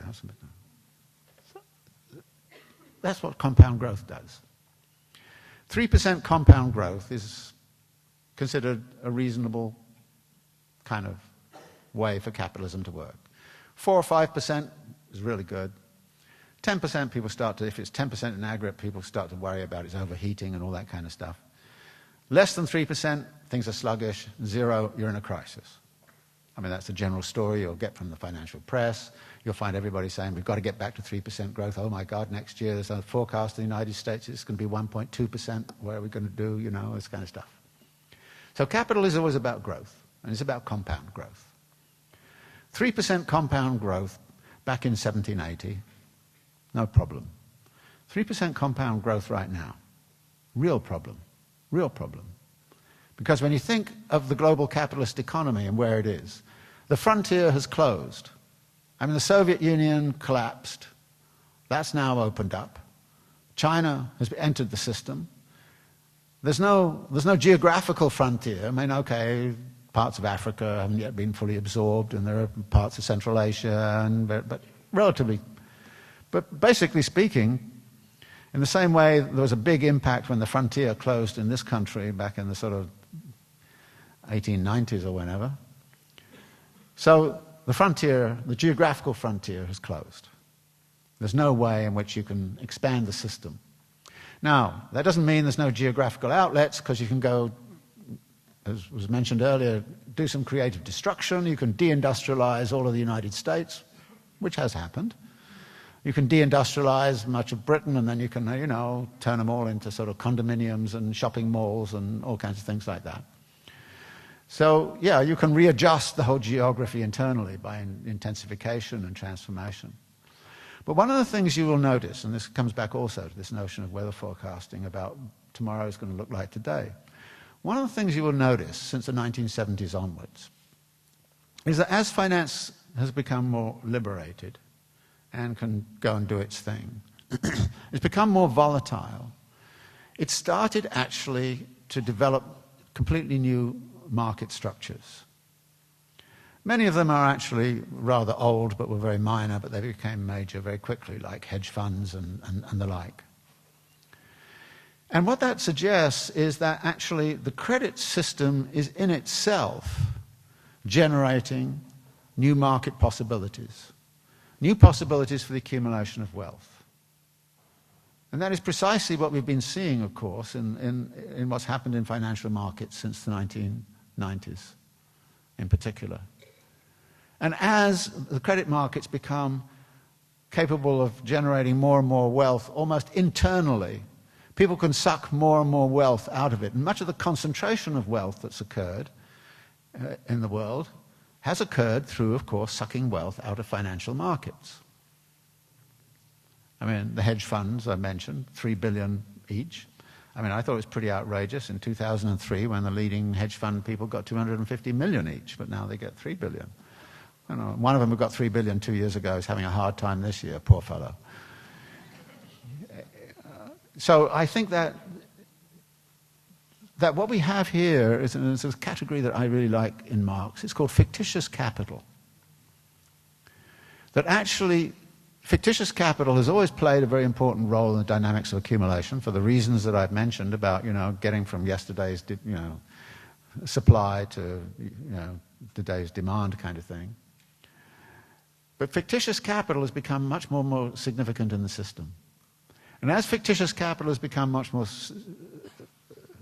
[SPEAKER 2] That's what compound growth does. 3% compound growth is considered a reasonable kind of way for capitalism to work. 4 or 5% is really good. 10% people start to, if it's 10% in aggregate, people start to worry about its overheating and all that kind of stuff. Less than 3%, things are sluggish. 0, you're in a crisis. I mean, that's the general story you'll get from the financial press. You'll find everybody saying, we've got to get back to 3% growth. Oh my God, next year there's a forecast in the United States, it's going to be 1.2%. What are we going to do? You know, this kind of stuff. So capitalism was about growth, and it's about compound growth. 3% compound growth back in 1780, no problem. 3% compound growth right now, real problem, real problem. Because when you think of the global capitalist economy and where it is, the frontier has closed. I mean, the Soviet Union collapsed. That's now opened up. China has entered the system. There's no geographical frontier. I mean, okay, parts of Africa haven't yet been fully absorbed, and there are parts of Central Asia, but relatively. But basically speaking, in the same way there was a big impact when the frontier closed in this country back in the sort of 1890s or whenever. So the frontier, the geographical frontier has closed. There's no way in which you can expand the system. Now, that doesn't mean there's no geographical outlets, because you can go, as was mentioned earlier, do some creative destruction. You can deindustrialize all of the United States, which has happened. You can deindustrialize much of Britain, and then you can, you know, turn them all into sort of condominiums and shopping malls and all kinds of things like that. So, yeah, you can readjust the whole geography internally by intensification and transformation. But one of the things you will notice, and this comes back also to this notion of weather forecasting about tomorrow is going to look like today. One of the things you will notice since the 1970s onwards is that as finance has become more liberated and can go and do its thing, it's become more volatile. it started actually to develop completely new market structures. Many of them are actually rather old, but were very minor, but they became major very quickly, like hedge funds and the like. And what that suggests is that actually the credit system is in itself generating new market possibilities for the accumulation of wealth. And that is precisely what we've been seeing, of course, in what's happened in financial markets since the 1990s in particular. And as the credit markets become capable of generating more and more wealth almost internally, people can suck more and more wealth out of it. And much of the concentration of wealth that's occurred in the world has occurred through, of course, sucking wealth out of financial markets. I mean, the hedge funds I mentioned, $3 billion each. I mean, I thought it was pretty outrageous in 2003 when the leading hedge fund people got $250 million each, but now they get $3 billion. I don't know, one of them who got $3 billion 2 years ago is having a hard time this year, poor fellow. So I think that what we have here is a category that I really like in Marx. It's called fictitious capital. That actually, fictitious capital has always played a very important role in the dynamics of accumulation for the reasons that I've mentioned about, getting from yesterday's, supply to, today's demand kind of thing. But fictitious capital has become much more significant in the system. And as fictitious capital has become much more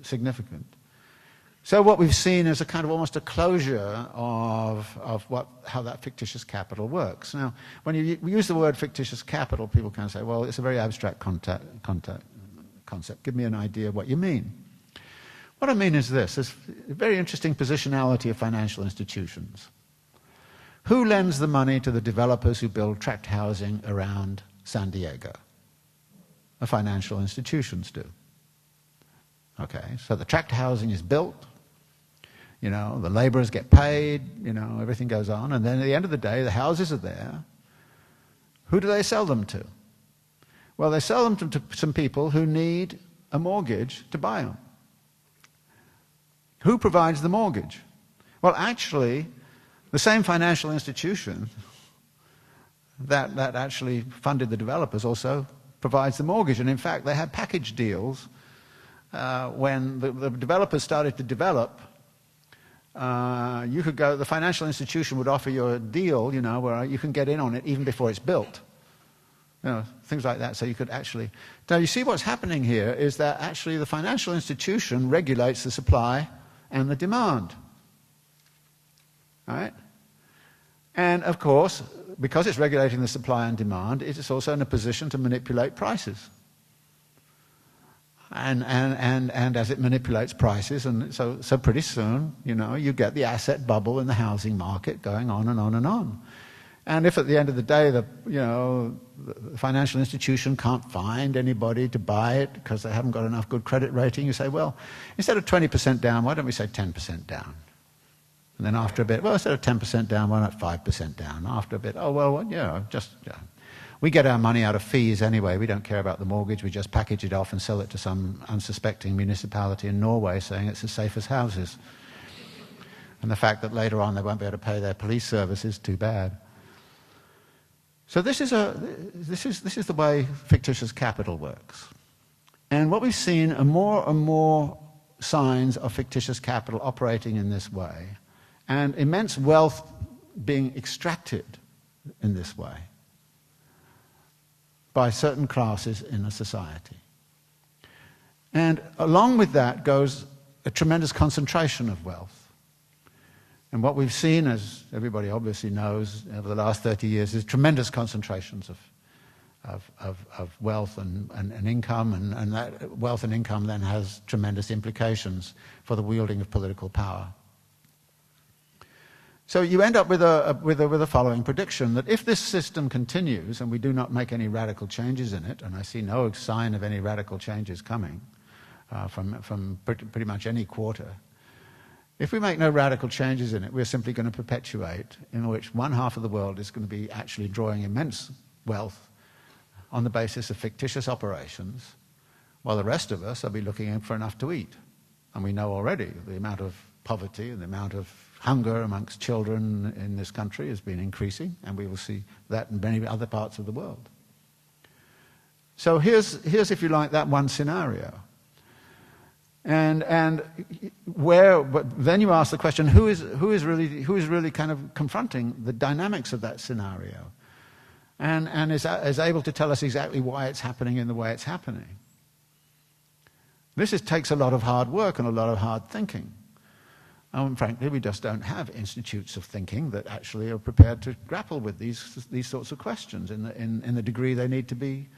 [SPEAKER 2] significant, so what we've seen is a kind of almost a closure of how that fictitious capital works. Now, when you use the word fictitious capital, people can say, well, it's a very abstract concept. Give me an idea of what you mean. What I mean is this. There's a very interesting positionality of financial institutions. Who lends the money to the developers who build tract housing around San Diego? The financial institutions do. Okay, so the tract housing is built, the laborers get paid, everything goes on, and then at the end of the day, the houses are there. Who do they sell them to? Well, they sell them to some people who need a mortgage to buy them. Who provides the mortgage? Well, actually, the same financial institution that actually funded the developers also provides the mortgage. And in fact, they had package deals when the developers started to develop. You could go, the financial institution would offer you a deal, where you can get in on it even before it's built. Things like that. So you could actually... Now, you see what's happening here is that actually the financial institution regulates the supply and the demand. All right? And, of course, because it's regulating the supply and demand, it is also in a position to manipulate prices. And as it manipulates prices, and so pretty soon, you get the asset bubble in the housing market going on and on and on. And if at the end of the day, the financial institution can't find anybody to buy it because they haven't got enough good credit rating, you say, well, instead of 20% down, why don't we say 10% down? And then after a bit, well, instead of 10% down, why not 5% down? After a bit, we get our money out of fees anyway. We don't care about the mortgage. We just package it off and sell it to some unsuspecting municipality in Norway saying it's as safe as houses. And the fact that later on they won't be able to pay their police service is too bad. So this is the way fictitious capital works. And what we've seen are more and more signs of fictitious capital operating in this way, and immense wealth being extracted in this way by certain classes in a society. And along with that goes a tremendous concentration of wealth. And what we've seen, as everybody obviously knows, over the last 30 years, is tremendous concentrations of wealth and income, and that wealth and income then has tremendous implications for the wielding of political power. So you end up with a following prediction, that if this system continues and we do not make any radical changes in it, and I see no sign of any radical changes coming from pretty much any quarter, if we make no radical changes in it, we're simply going to perpetuate in which one half of the world is going to be actually drawing immense wealth on the basis of fictitious operations, while the rest of us will be looking for enough to eat. And we know already the amount of poverty and the amount of hunger amongst children in this country has been increasing, and we will see that in many other parts of the world. So here's, if you like, that one scenario. And where, but then you ask the question, who is really kind of confronting the dynamics of that scenario, and is able to tell us exactly why it's happening in the way it's happening. This takes a lot of hard work and a lot of hard thinking. And frankly, we just don't have institutes of thinking that actually are prepared to grapple with these sorts of questions in the degree they need to be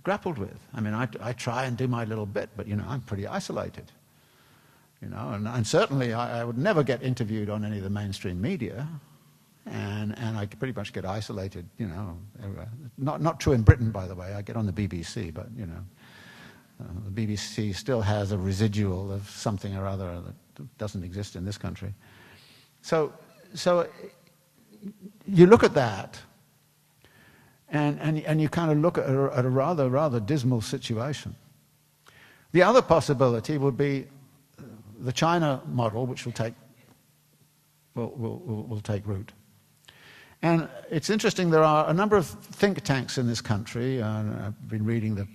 [SPEAKER 2] grappled with. I mean, I try and do my little bit, but, I'm pretty isolated. And certainly I would never get interviewed on any of the mainstream media, and I pretty much get isolated, everywhere. Not true in Britain, by the way. I get on the BBC, but, the BBC still has a residual of something or other that doesn't exist in this country. So you look at that, and you kind of look at a rather dismal situation. The other possibility would be the China model, which will take root. And it's interesting, there are a number of think tanks in this country, and I've been reading the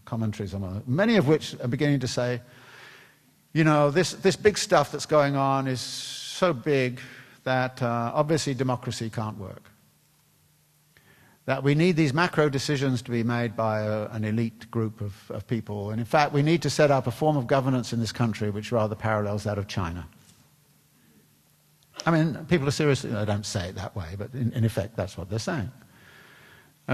[SPEAKER 2] commentaries on them, many of which are beginning to say, this big stuff that's going on is so big that obviously democracy can't work. That we need these macro decisions to be made by an elite group of people. And in fact, we need to set up a form of governance in this country which rather parallels that of China. I mean, people are seriously, they don't say it that way, but in effect, that's what they're saying.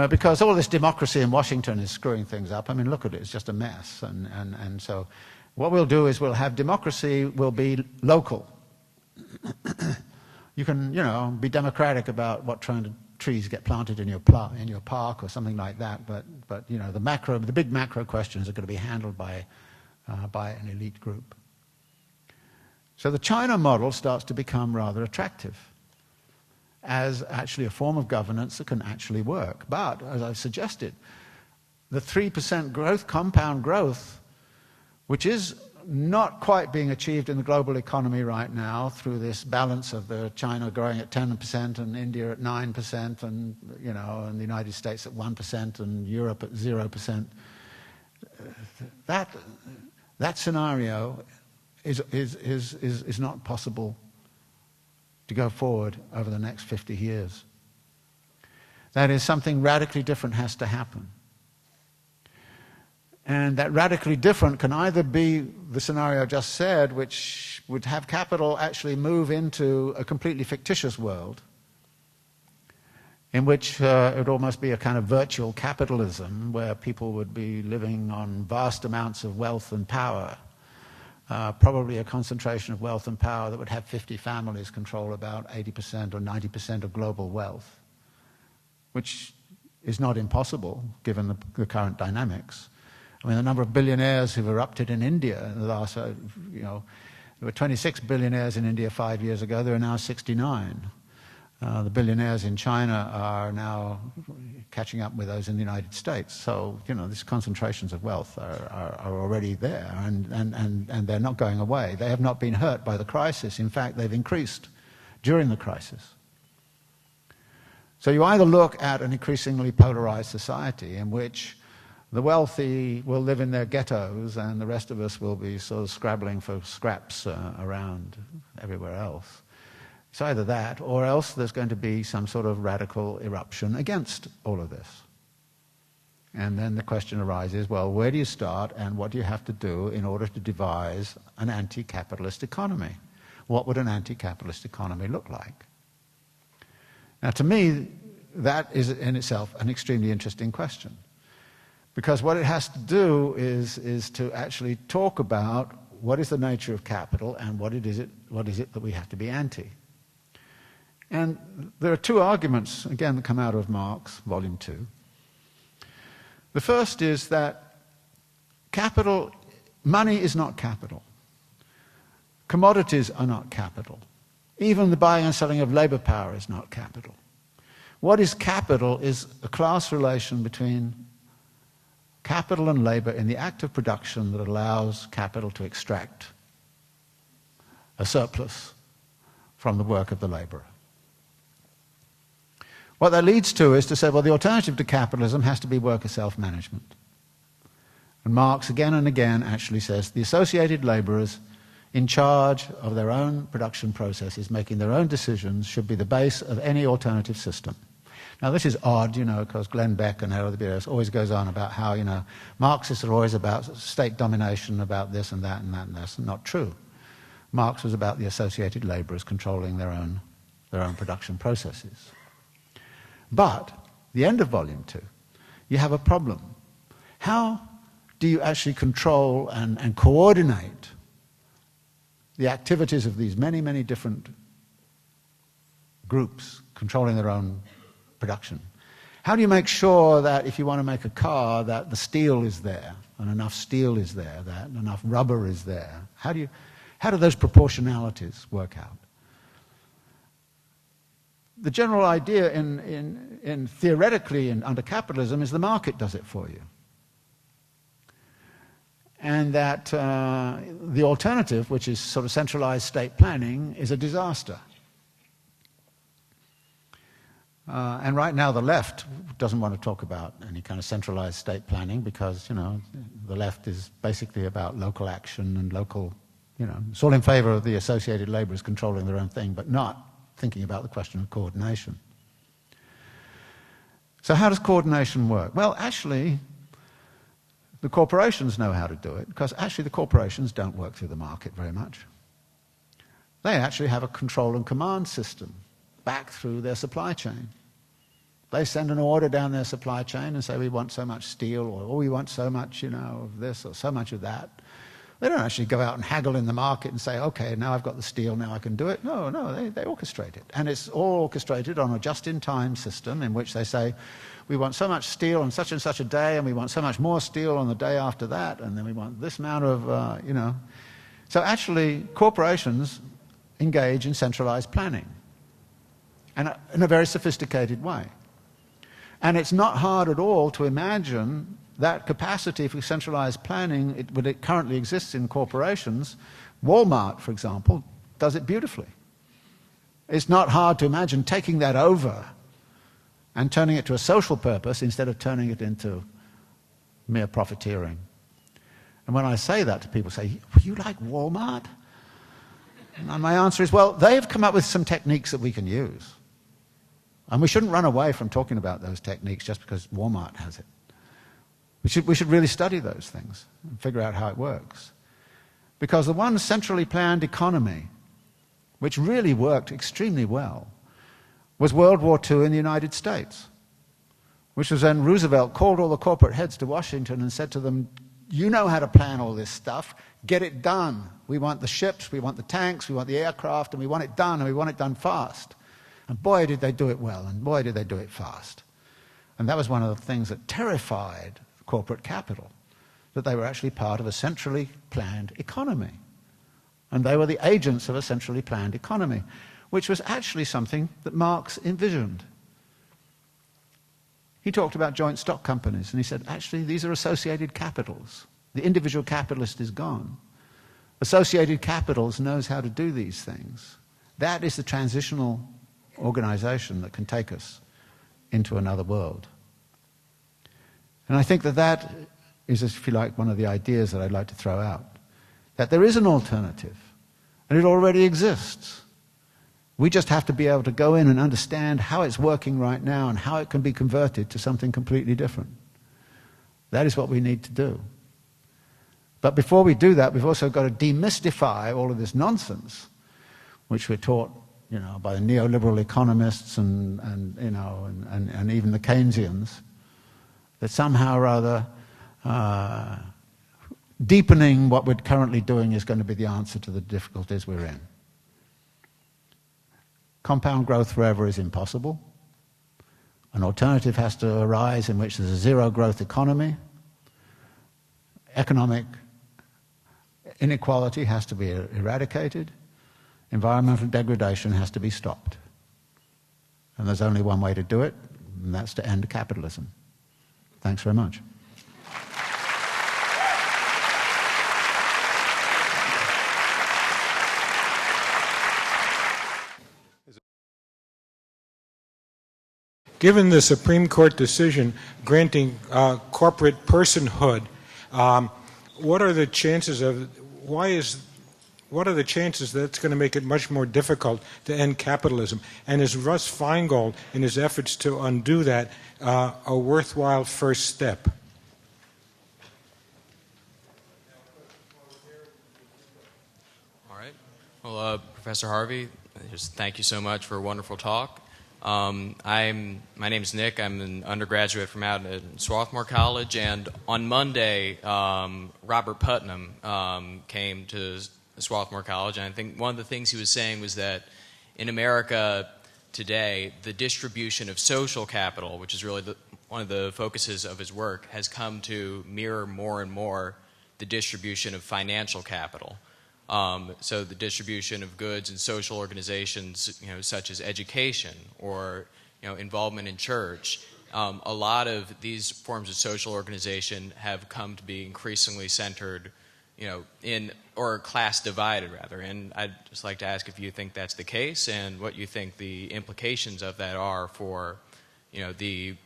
[SPEAKER 2] Because all this democracy in Washington is screwing things up. I mean, look at it, it's just a mess. And so what we'll do is we'll have democracy will be local. You can, be democratic about what trees get planted in your park or something like that, but the big macro questions are going to be handled by an elite group. So the China model starts to become rather attractive as actually a form of governance that can actually work. But, as I've suggested, the 3% growth, compound growth, which is not quite being achieved in the global economy right now through this balance of the China growing at 10% and India at 9% and the United States at 1% and Europe at 0%. That scenario is not possible to go forward over the next 50 years. That is, something radically different has to happen. And that radically different can either be the scenario I just said, which would have capital actually move into a completely fictitious world, in which it would almost be a kind of virtual capitalism, where people would be living on vast amounts of wealth and power, probably a concentration of wealth and power that would have 50 families control about 80% or 90% of global wealth, which is not impossible given the current dynamics. I mean, the number of billionaires who've erupted in India in the last, there were 26 billionaires in India 5 years ago, there are now 69. The billionaires in China are now catching up with those in the United States. So, these concentrations of wealth are already there, and they're not going away. They have not been hurt by the crisis. In fact, they've increased during the crisis. So you either look at an increasingly polarized society in which the wealthy will live in their ghettos and the rest of us will be sort of scrabbling for scraps around everywhere else. It's either that, or else there's going to be some sort of radical eruption against all of this. And then the question arises, well, where do you start and what do you have to do in order to devise an anti-capitalist economy? What would an anti-capitalist economy look like? Now, to me, that is in itself an extremely interesting question. Because what it has to do is to actually talk about what is the nature of capital and what is it that we have to be anti. And there are two arguments, again, that come out of Marx, Volume 2. The first is that money is not capital. Commodities are not capital. Even the buying and selling of labor power is not capital. What is capital is a class relation between capital and labor in the act of production that allows capital to extract a surplus from the work of the laborer. What that leads to is to say, well, the alternative to capitalism has to be worker self-management. And Marx again and again actually says the associated laborers in charge of their own production processes, making their own decisions, should be the base of any alternative system. Now this is odd, because Glenn Beck and others always goes on about how, Marxists are always about state domination, about this and that and that and this. Not true. Marx was about the associated laborers controlling their own production processes. But, the end of Volume 2, you have a problem. How do you actually control and coordinate the activities of these many, many different groups controlling their own production? How do you make sure that if you want to make a car, that the steel is there, and enough steel is there, that enough rubber is there? How do those proportionalities work out? The general idea in theoretically under capitalism is the market does it for you. And that the alternative, which is sort of centralized state planning, is a disaster. And right now the left doesn't want to talk about any kind of centralized state planning because, the left is basically about local action and local, it's all in favor of the associated laborers controlling their own thing, but not thinking about the question of coordination. So how does coordination work? Well, actually, the corporations know how to do it, because actually the corporations don't work through the market very much. They actually have a control and command system back through their supply chain. They send an order down their supply chain and say, we want so much steel, or we want so much, of this, or so much of that. They don't actually go out and haggle in the market and say, okay, now I've got the steel, now I can do it. No, they orchestrate it. And it's all orchestrated on a just-in-time system in which they say, we want so much steel on such and such a day, and we want so much more steel on the day after that, and then we want this amount of, So actually, corporations engage in centralized planning, and in a very sophisticated way. And it's not hard at all to imagine that capacity for centralized planning, it currently exists in corporations. Walmart, for example, does it beautifully. It's not hard to imagine taking that over and turning it to a social purpose instead of turning it into mere profiteering. And when I say that to people, say, you like Walmart? And my answer is, well, they've come up with some techniques that we can use. And we shouldn't run away from talking about those techniques just because Walmart has it. We should really study those things and figure out how it works. Because the one centrally planned economy, which really worked extremely well, was World War II in the United States, which was when Roosevelt called all the corporate heads to Washington and said to them, you know how to plan all this stuff, get it done. We want the ships, we want the tanks, we want the aircraft, and we want it done, and we want it done fast. And boy, did they do it well, and boy, did they do it fast. And that was one of the things that terrified corporate capital, that they were actually part of a centrally planned economy. And they were the agents of a centrally planned economy, which was actually something that Marx envisioned. He talked about joint stock companies, and he said, actually, these are associated capitals. The individual capitalist is gone. Associated capitals knows how to do these things. That is the transitional organization that can take us into another world. And I think that is, if you like, one of the ideas that I'd like to throw out. That there is an alternative, and it already exists. We just have to be able to go in and understand how it's working right now and how it can be converted to something completely different. That is what we need to do. But before we do that, we've also got to demystify all of this nonsense, which we're taught, by the neoliberal economists and even the Keynesians, that somehow or other deepening what we're currently doing is going to be the answer to the difficulties we're in. Compound growth forever is impossible. An alternative has to arise in which there's a zero-growth economy. Economic inequality has to be eradicated. Environmental degradation has to be stopped. And there's only one way to do it, and that's to end capitalism. Thanks very much.
[SPEAKER 3] given the Supreme Court decision granting corporate personhood, what are the chances that's going to make it much more difficult to end capitalism? And is Russ Feingold, in his efforts to undo that, a worthwhile first step?
[SPEAKER 4] All right. Well, Professor Harvey, just thank you so much for a wonderful talk. My name's Nick. I'm an undergraduate from out at Swarthmore College, and on Monday, Robert Putnam came to Swarthmore College, and I think one of the things he was saying was that in America today, the distribution of social capital, which is really one of the focuses of his work, has come to mirror more and more the distribution of financial capital. So the distribution of goods and social organizations, such as education or involvement in church. A lot of these forms of social organization have come to be increasingly centered, or class divided rather. And I'd just like to ask if you think that's the case and what you think the implications of that are for, the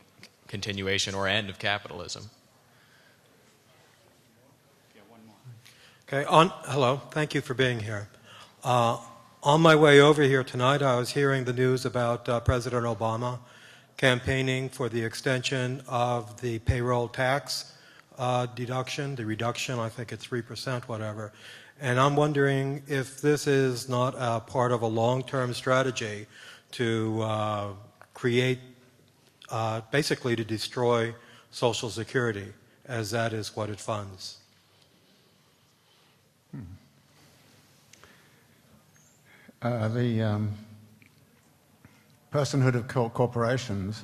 [SPEAKER 4] continuation or end of capitalism.
[SPEAKER 5] Okay. Hello. Thank you for being here. On my way over here tonight, I was hearing the news about President Obama campaigning for the extension of the payroll tax deduction, the reduction, I think it's 3%, whatever. And I'm wondering if this is not a part of a long-term strategy to create, basically to destroy Social Security, as that is what it funds.
[SPEAKER 2] The personhood of corporations,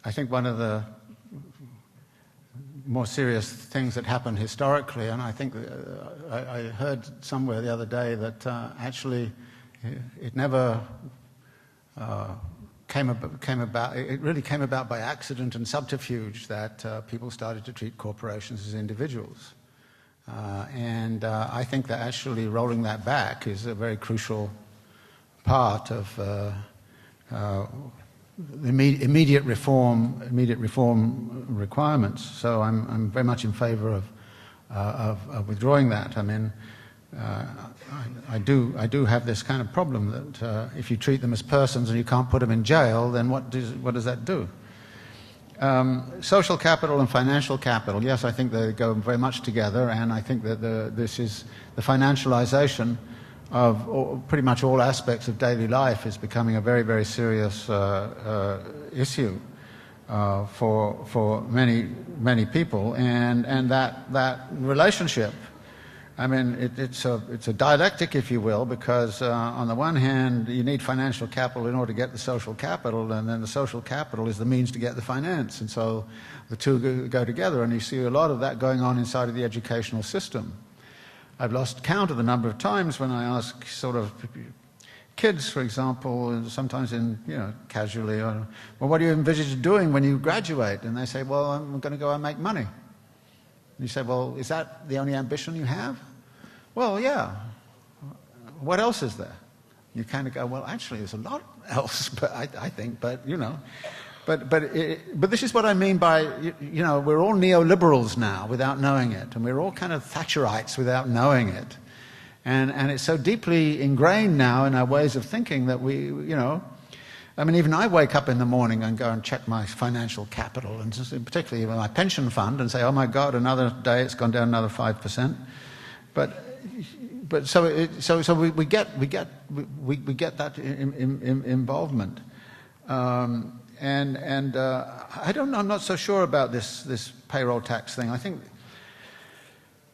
[SPEAKER 2] I think one of the more serious things that happened historically, and I think I heard somewhere the other day that actually it never came about, it really came about by accident and subterfuge that people started to treat corporations as individuals. And I think that actually rolling that back is a very crucial part of the immediate reform requirements. So I'm very much in favor of withdrawing that. I mean, I do have this kind of problem that if you treat them as persons and you can't put them in jail, then what does that do? Social capital and financial capital, yes, I think they go very much together, and I think that this is the financialization of pretty much all aspects of daily life is becoming a very, very serious issue for many people, and that relationship. I mean, it's a dialectic, if you will, because on the one hand, you need financial capital in order to get the social capital, and then the social capital is the means to get the finance, and so the two go together, and you see a lot of that going on inside of the educational system. I've lost count of the number of times when I ask sort of kids, for example, sometimes casually, well, what do you envisage doing when you graduate? And they say, well, I'm going to go and make money. You say, well, is that the only ambition you have? Well, yeah. What else is there? You kind of go, well, actually, there's a lot else, but I think, but this is what I mean by, we're all neoliberals now without knowing it, and we're all kind of Thatcherites without knowing it. And it's so deeply ingrained now in our ways of thinking that we, I mean, even I wake up in the morning and go and check my financial capital, and particularly my pension fund, and say, "Oh my God, another day it's gone down another 5%." But so we get that involvement, and I don't know. I'm not so sure about this payroll tax thing. I think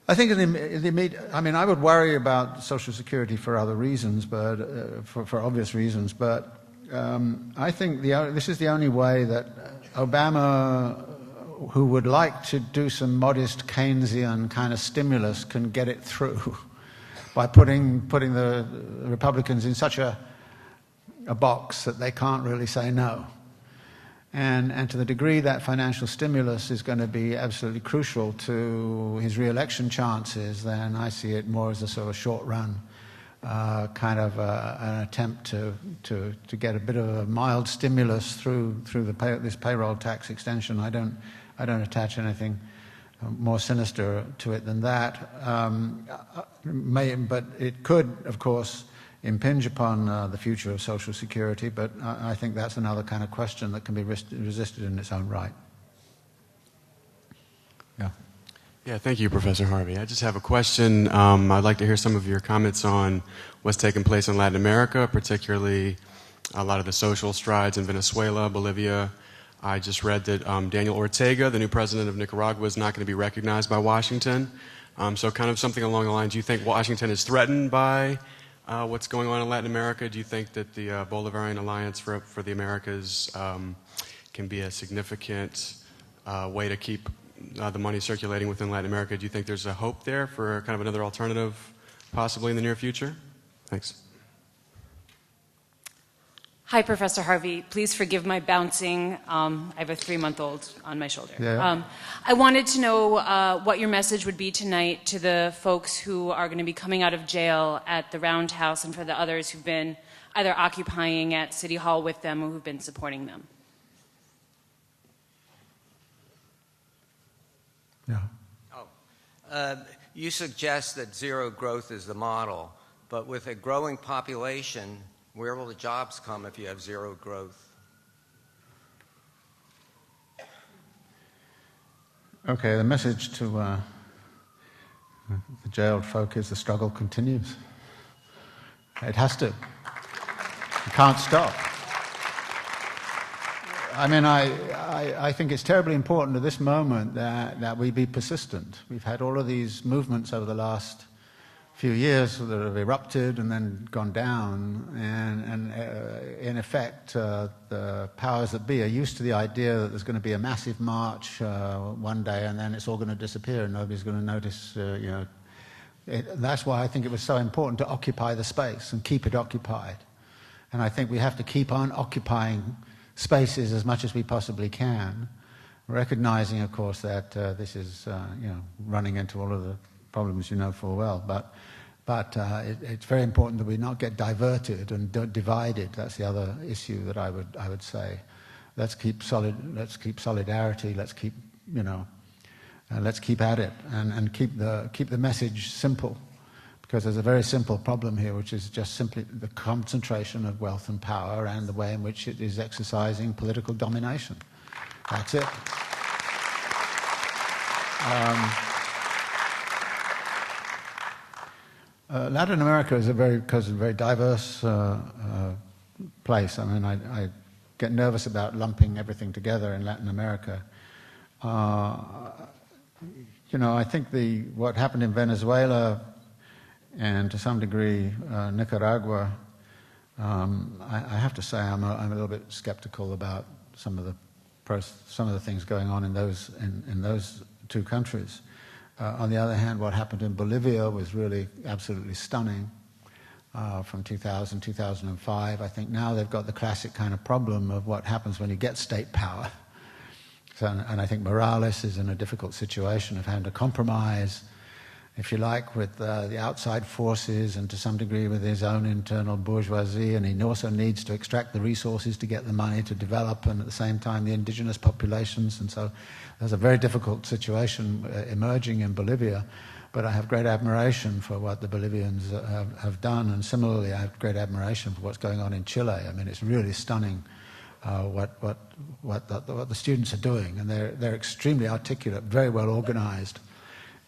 [SPEAKER 2] in the immediate, I mean, I would worry about Social Security for other reasons, but for obvious reasons, but. I think this is the only way that Obama, who would like to do some modest Keynesian kind of stimulus, can get it through by putting the Republicans in such a box that they can't really say no. And to the degree that financial stimulus is going to be absolutely crucial to his re-election chances, then I see it more as a sort of short-run kind of an attempt to get a bit of a mild stimulus through this payroll tax extension. I don't attach anything more sinister to it than that. But it could, of course, impinge upon the future of Social Security, but I think that's another kind of question that can be resisted in its own right. Yeah.
[SPEAKER 6] Yeah, thank you, Professor Harvey. I just have a question. I'd like to hear some of your comments on what's taking place in Latin America, particularly a lot of the social strides in Venezuela, Bolivia. I just read that Daniel Ortega, the new president of Nicaragua, is not going to be recognized by Washington. So kind of something along the lines, do you think Washington is threatened by what's going on in Latin America? Do you think that the Bolivarian Alliance for the Americas can be a significant way to keep the money circulating within Latin America? Do you think there's a hope there for kind of another alternative possibly in the near future? Thanks.
[SPEAKER 7] Hi, Professor Harvey. Please forgive my bouncing. I have a 3-month-old on my shoulder.
[SPEAKER 2] Yeah.
[SPEAKER 7] I wanted to know what your message would be tonight to the folks who are going to be coming out of jail at the Roundhouse and for the others who've been either occupying at City Hall with them or who've been supporting them.
[SPEAKER 2] Yeah.
[SPEAKER 8] You suggest that zero growth is the model, but with a growing population, where will the jobs come if you have zero growth?
[SPEAKER 2] Okay, the message to the jailed folk is the struggle continues. It has to. You can't stop. I mean, I think it's terribly important at this moment that we be persistent. We've had all of these movements over the last few years that have erupted and then gone down, and in effect, the powers that be are used to the idea that there's going to be a massive march one day, and then it's all going to disappear, and nobody's going to notice. That's why I think it was so important to occupy the space and keep it occupied. And I think we have to keep on occupying spaces as much as we possibly can, recognizing, of course, that this is running into all of the problems you know full well, but it's very important that we not get diverted and divided. That's the other issue that I would say. Let's keep solidarity. Let's keep let's keep at it and keep the message simple, because there's a very simple problem here, which is just simply the concentration of wealth and power and the way in which it is exercising political domination. That's it. Latin America is a very diverse place. I mean, I get nervous about lumping everything together in Latin America. I think what happened in Venezuela and to some degree Nicaragua, I have to say I'm a little bit skeptical about some of the things going on in those two countries. On the other hand, what happened in Bolivia was really absolutely stunning from 2000, 2005. I think now they've got the classic kind of problem of what happens when you get state power. And I think Morales is in a difficult situation of having to compromise, if you like, with the outside forces and to some degree with his own internal bourgeoisie, and he also needs to extract the resources to get the money to develop, and at the same time the indigenous populations, and so there's a very difficult situation emerging in Bolivia. But I have great admiration for what the Bolivians have done, and similarly I have great admiration for what's going on in Chile. I mean, it's really stunning what the students are doing, and they're extremely articulate, very well organized.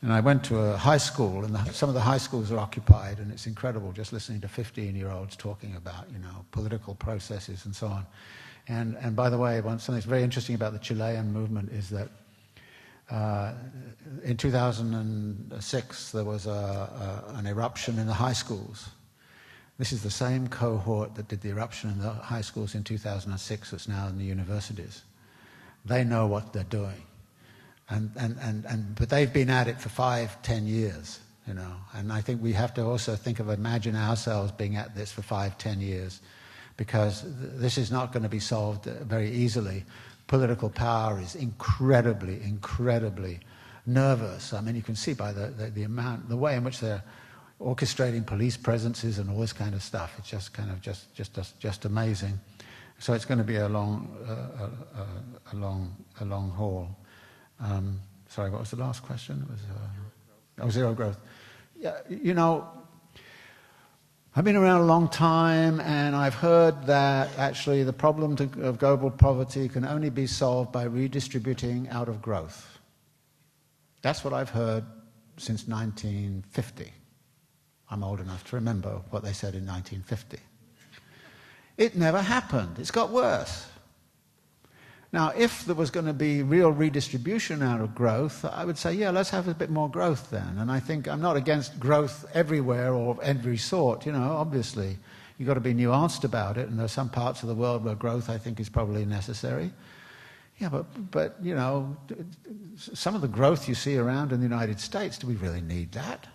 [SPEAKER 2] And I went to a high school, and some of the high schools are occupied, and it's incredible just listening to 15-year-olds talking about, political processes and so on. And by the way, something that's very interesting about the Chilean movement is that in 2006 there was an eruption in the high schools. This is the same cohort that did the eruption in the high schools in 2006 that's now in the universities. They know what they're doing. But they've been at it for 5-10 years, and I think we have to also imagine ourselves being at this for 5-10 years, because this is not going to be solved very easily. Political power is incredibly nervous. I mean, you can see by the way in which they're orchestrating police presences and all this kind of stuff. It's just kind of just amazing. So it's going to be a long haul. Sorry, what was the last question? It was zero growth. Yeah, you know, I've been around a long time, and I've heard that actually the problem of global poverty can only be solved by redistributing out of growth. That's what I've heard since 1950. I'm old enough to remember what they said in 1950. It never happened. It's got worse. Now, if there was going to be real redistribution out of growth, I would say, yeah, let's have a bit more growth then. And I think I'm not against growth everywhere or of every sort. You know, obviously, you've got to be nuanced about it, and there are some parts of the world where growth, I think, is probably necessary. Yeah, but you know, some of the growth you see around in the United States, do we really need that?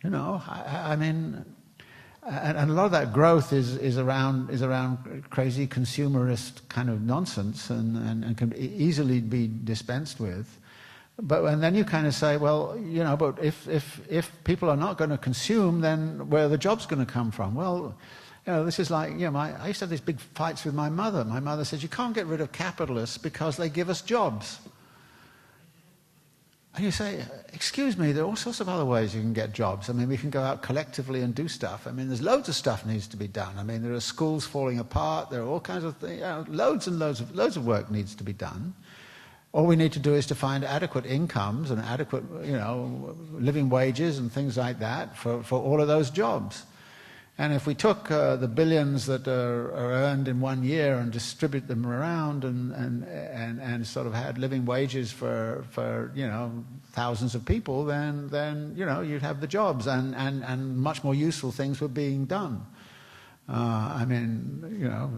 [SPEAKER 2] You know, I mean, and a lot of that growth is around crazy consumerist kind of nonsense and can easily be dispensed with. And then you kind of say, well, you know, but if people are not going to consume, then where are the jobs going to come from? Well, you know, this is like, you know, I used to have these big fights with my mother. My mother says, you can't get rid of capitalists because they give us jobs. And you say, excuse me, there are all sorts of other ways you can get jobs. I mean, we can go out collectively and do stuff. I mean, there's loads of stuff needs to be done. I mean, there are schools falling apart. There are all kinds of things. You know, loads and loads of work needs to be done. All we need to do is to find adequate incomes and adequate, you know, living wages and things like that for all of those jobs. And if we took the billions that are earned in 1 year and distribute them around and sort of had living wages for you know, thousands of people, then you know, you'd have the jobs and much more useful things were being done. I mean, you know,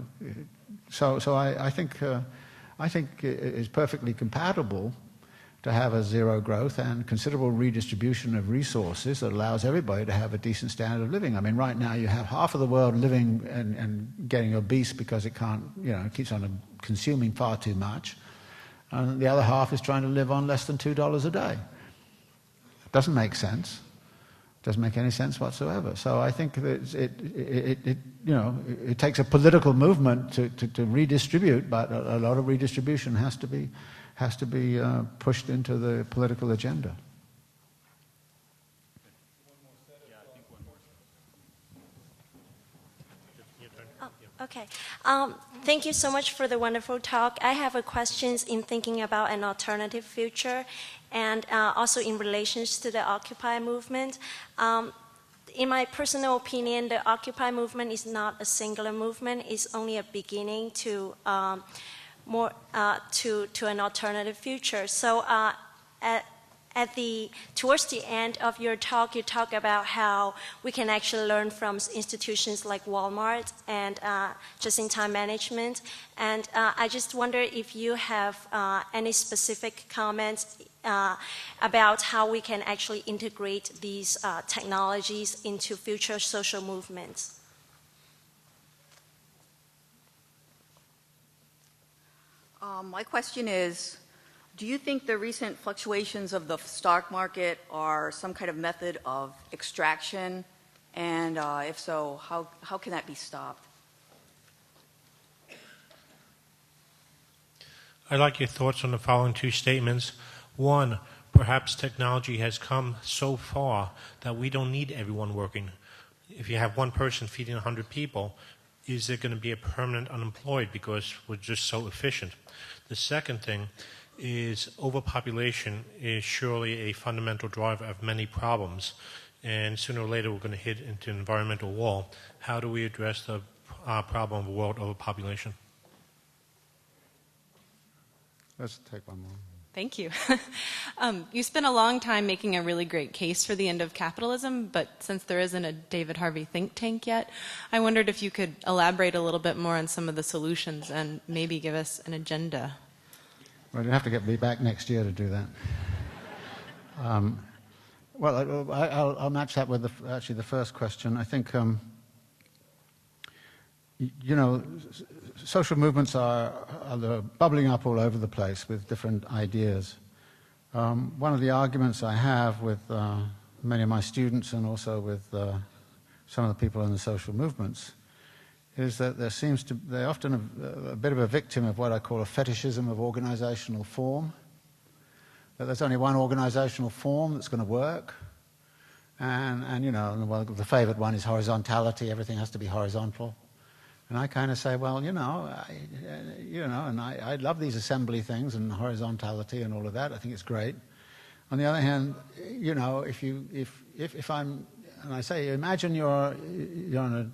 [SPEAKER 2] so I think it's perfectly compatible to have a zero growth and considerable redistribution of resources that allows everybody to have a decent standard of living. I mean, right now you have half of the world living and getting obese because it can't, you know, it keeps on consuming far too much. And the other half is trying to live on less than $2 a day. It doesn't make sense. It doesn't make any sense whatsoever. So I think that it takes a political movement to redistribute, but a lot of redistribution has to be pushed into the political agenda.
[SPEAKER 9] Okay. Thank you so much for the wonderful talk. I have a questions in thinking about an alternative future and also in relation to the Occupy movement. In my personal opinion, the Occupy movement is not a singular movement. It's only a beginning to to an alternative future. So towards the end of your talk, you talk about how we can actually learn from institutions like Walmart and just-in-time management. And I just wonder if you have any specific comments about how we can actually integrate these technologies into future social movements.
[SPEAKER 10] My question is, do you think the recent fluctuations of the stock market are some kind of method of extraction? And if so, how can that be stopped?
[SPEAKER 11] I'd like your thoughts on the following two statements. One, perhaps technology has come so far that we don't need everyone working. If you have one person feeding 100 people, is there going to be a permanent unemployed because we're just so efficient? The second thing is overpopulation is surely a fundamental driver of many problems, and sooner or later we're going to hit into an environmental wall. How do we address the problem of world overpopulation?
[SPEAKER 2] Let's take one more.
[SPEAKER 12] Thank you. You spent a long time making a really great case for the end of capitalism, but since there isn't a David Harvey think tank yet, I wondered if you could elaborate a little bit more on some of the solutions and maybe give us an agenda.
[SPEAKER 2] Well, you'll have to get me back next year to do that. Well, I'll match that with actually the first question. I think, you know, social movements are bubbling up all over the place with different ideas. One of the arguments I have with many of my students and also with some of the people in the social movements, is that they're often a bit of a victim of what I call a fetishism of organizational form. That there's only one organizational form that's going to work. And you know, well, the favored one is horizontality. Everything has to be horizontal. And I kind of say, well, and I love these assembly things and horizontality and all of that. I think it's great. On the other hand, you know, if I'm, and I say, imagine you're on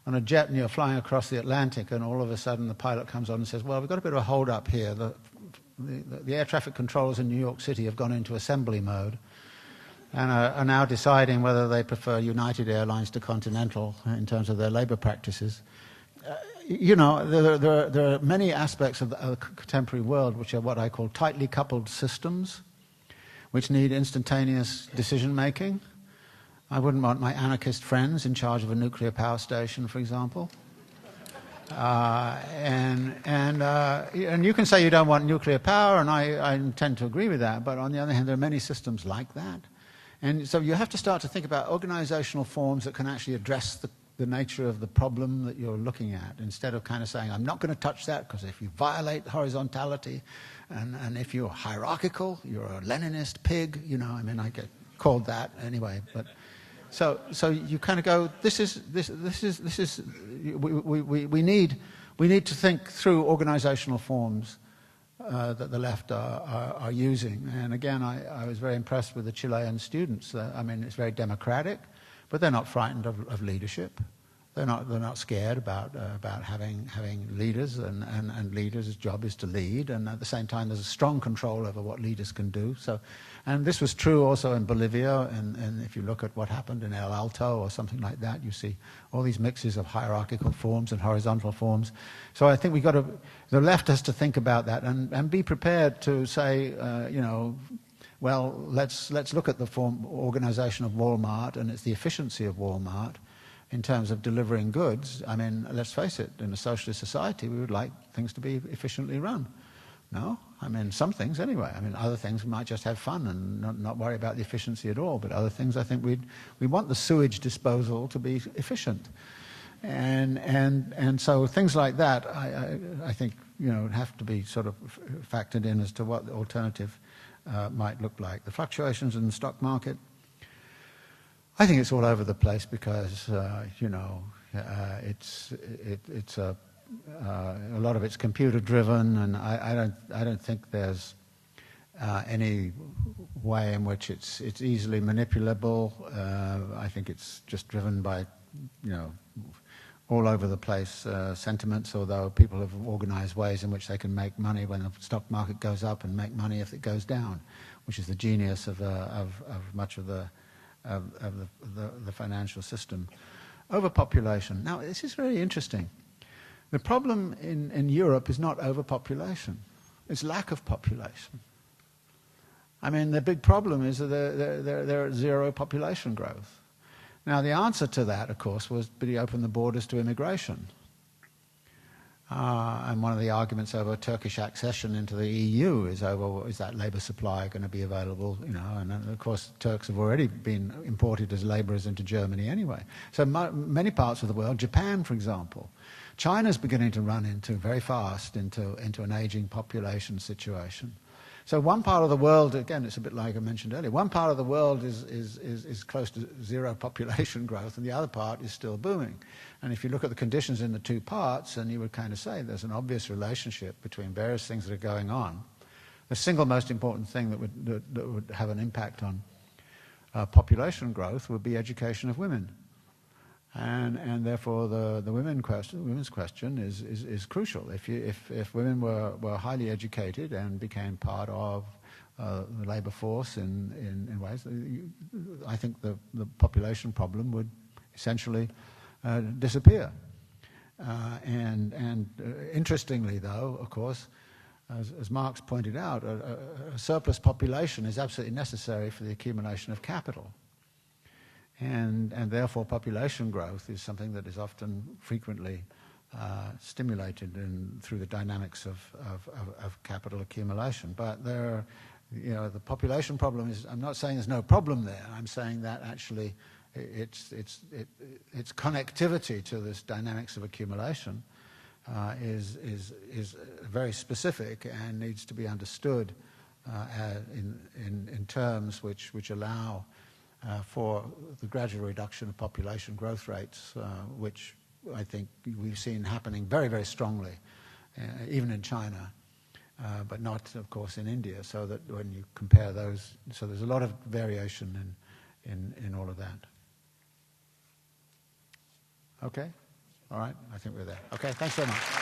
[SPEAKER 2] a jet and you're flying across the Atlantic, and all of a sudden the pilot comes on and says, well, we've got a bit of a hold up here. The air traffic controllers in New York City have gone into assembly mode and are now deciding whether they prefer United Airlines to Continental in terms of their labor practices. You know, there are many aspects of the contemporary world which are what I call tightly coupled systems, which need instantaneous decision-making. I wouldn't want my anarchist friends in charge of a nuclear power station, for example. And you can say you don't want nuclear power, and I tend to agree with that, but on the other hand, there are many systems like that. And so you have to start to think about organizational forms that can actually address the nature of the problem that you're looking at, instead of kind of saying, I'm not going to touch that, because if you violate horizontality, and if you're hierarchical, you're a Leninist pig, you know, I mean, I get called that anyway, but so you kind of go, we need to think through organizational forms that the left are using. And again, I was very impressed with the Chilean students. I mean, it's very democratic, but they're not frightened of leadership. They're not scared about having leaders, and leaders' job is to lead, and at the same time there's a strong control over what leaders can do. So, and this was true also in Bolivia, and if you look at what happened in El Alto or something like that, you see all these mixes of hierarchical forms and horizontal forms. So I think the left has to think about that and be prepared to say, you know, well, let's look at the organization of Walmart, and it's the efficiency of Walmart in terms of delivering goods. I mean, let's face it, in a socialist society, we would like things to be efficiently run. No? I mean, some things anyway. I mean, other things we might just have fun and not worry about the efficiency at all. But other things, I think we want the sewage disposal to be efficient. And so things like that, I think, you know, have to be sort of factored in as to what the alternative might look like. The fluctuations in the stock market, I think it's all over the place because, you know, it's a lot of it's computer driven, and I don't think there's any way in which it's easily manipulable. I think it's just driven by, you know, all over the place sentiments, although people have organized ways in which they can make money when the stock market goes up and make money if it goes down, which is the genius of much of the financial system. Overpopulation. Now, this is very interesting. The problem in Europe is not overpopulation. It's lack of population. I mean, the big problem is that there are zero population growth. Now, the answer to that, of course, was to open the borders to immigration. And one of the arguments over Turkish accession into the EU is over, is that labour supply going to be available? You know, and of course Turks have already been imported as labourers into Germany anyway. So many parts of the world, Japan for example, China's beginning to run into very fast into an ageing population situation. So one part of the world, again, it's a bit like I mentioned earlier, one part of the world is close to zero population growth, and the other part is still booming. And if you look at the conditions in the two parts, and you would kind of say there's an obvious relationship between various things that are going on. The single most important thing that would have an impact on population growth would be education of women. And therefore the women's question is crucial. If women were highly educated and became part of the labour force in ways, I think the population problem would essentially disappear. And interestingly, though, of course, as Marx pointed out, a surplus population is absolutely necessary for the accumulation of capital. And therefore population growth is something that is often frequently stimulated through the dynamics of capital accumulation. But there you know, the population problem is, I'm not saying there's no problem there. I'm saying that actually its connectivity to this dynamics of accumulation is very specific and needs to be understood in terms which allow for the gradual reduction of population growth rates, which I think we've seen happening very, very strongly, even in China, but not, of course, in India. So that when you compare those, so there's a lot of variation in all of that. Okay? All right, I think we're there. Okay, thanks very much.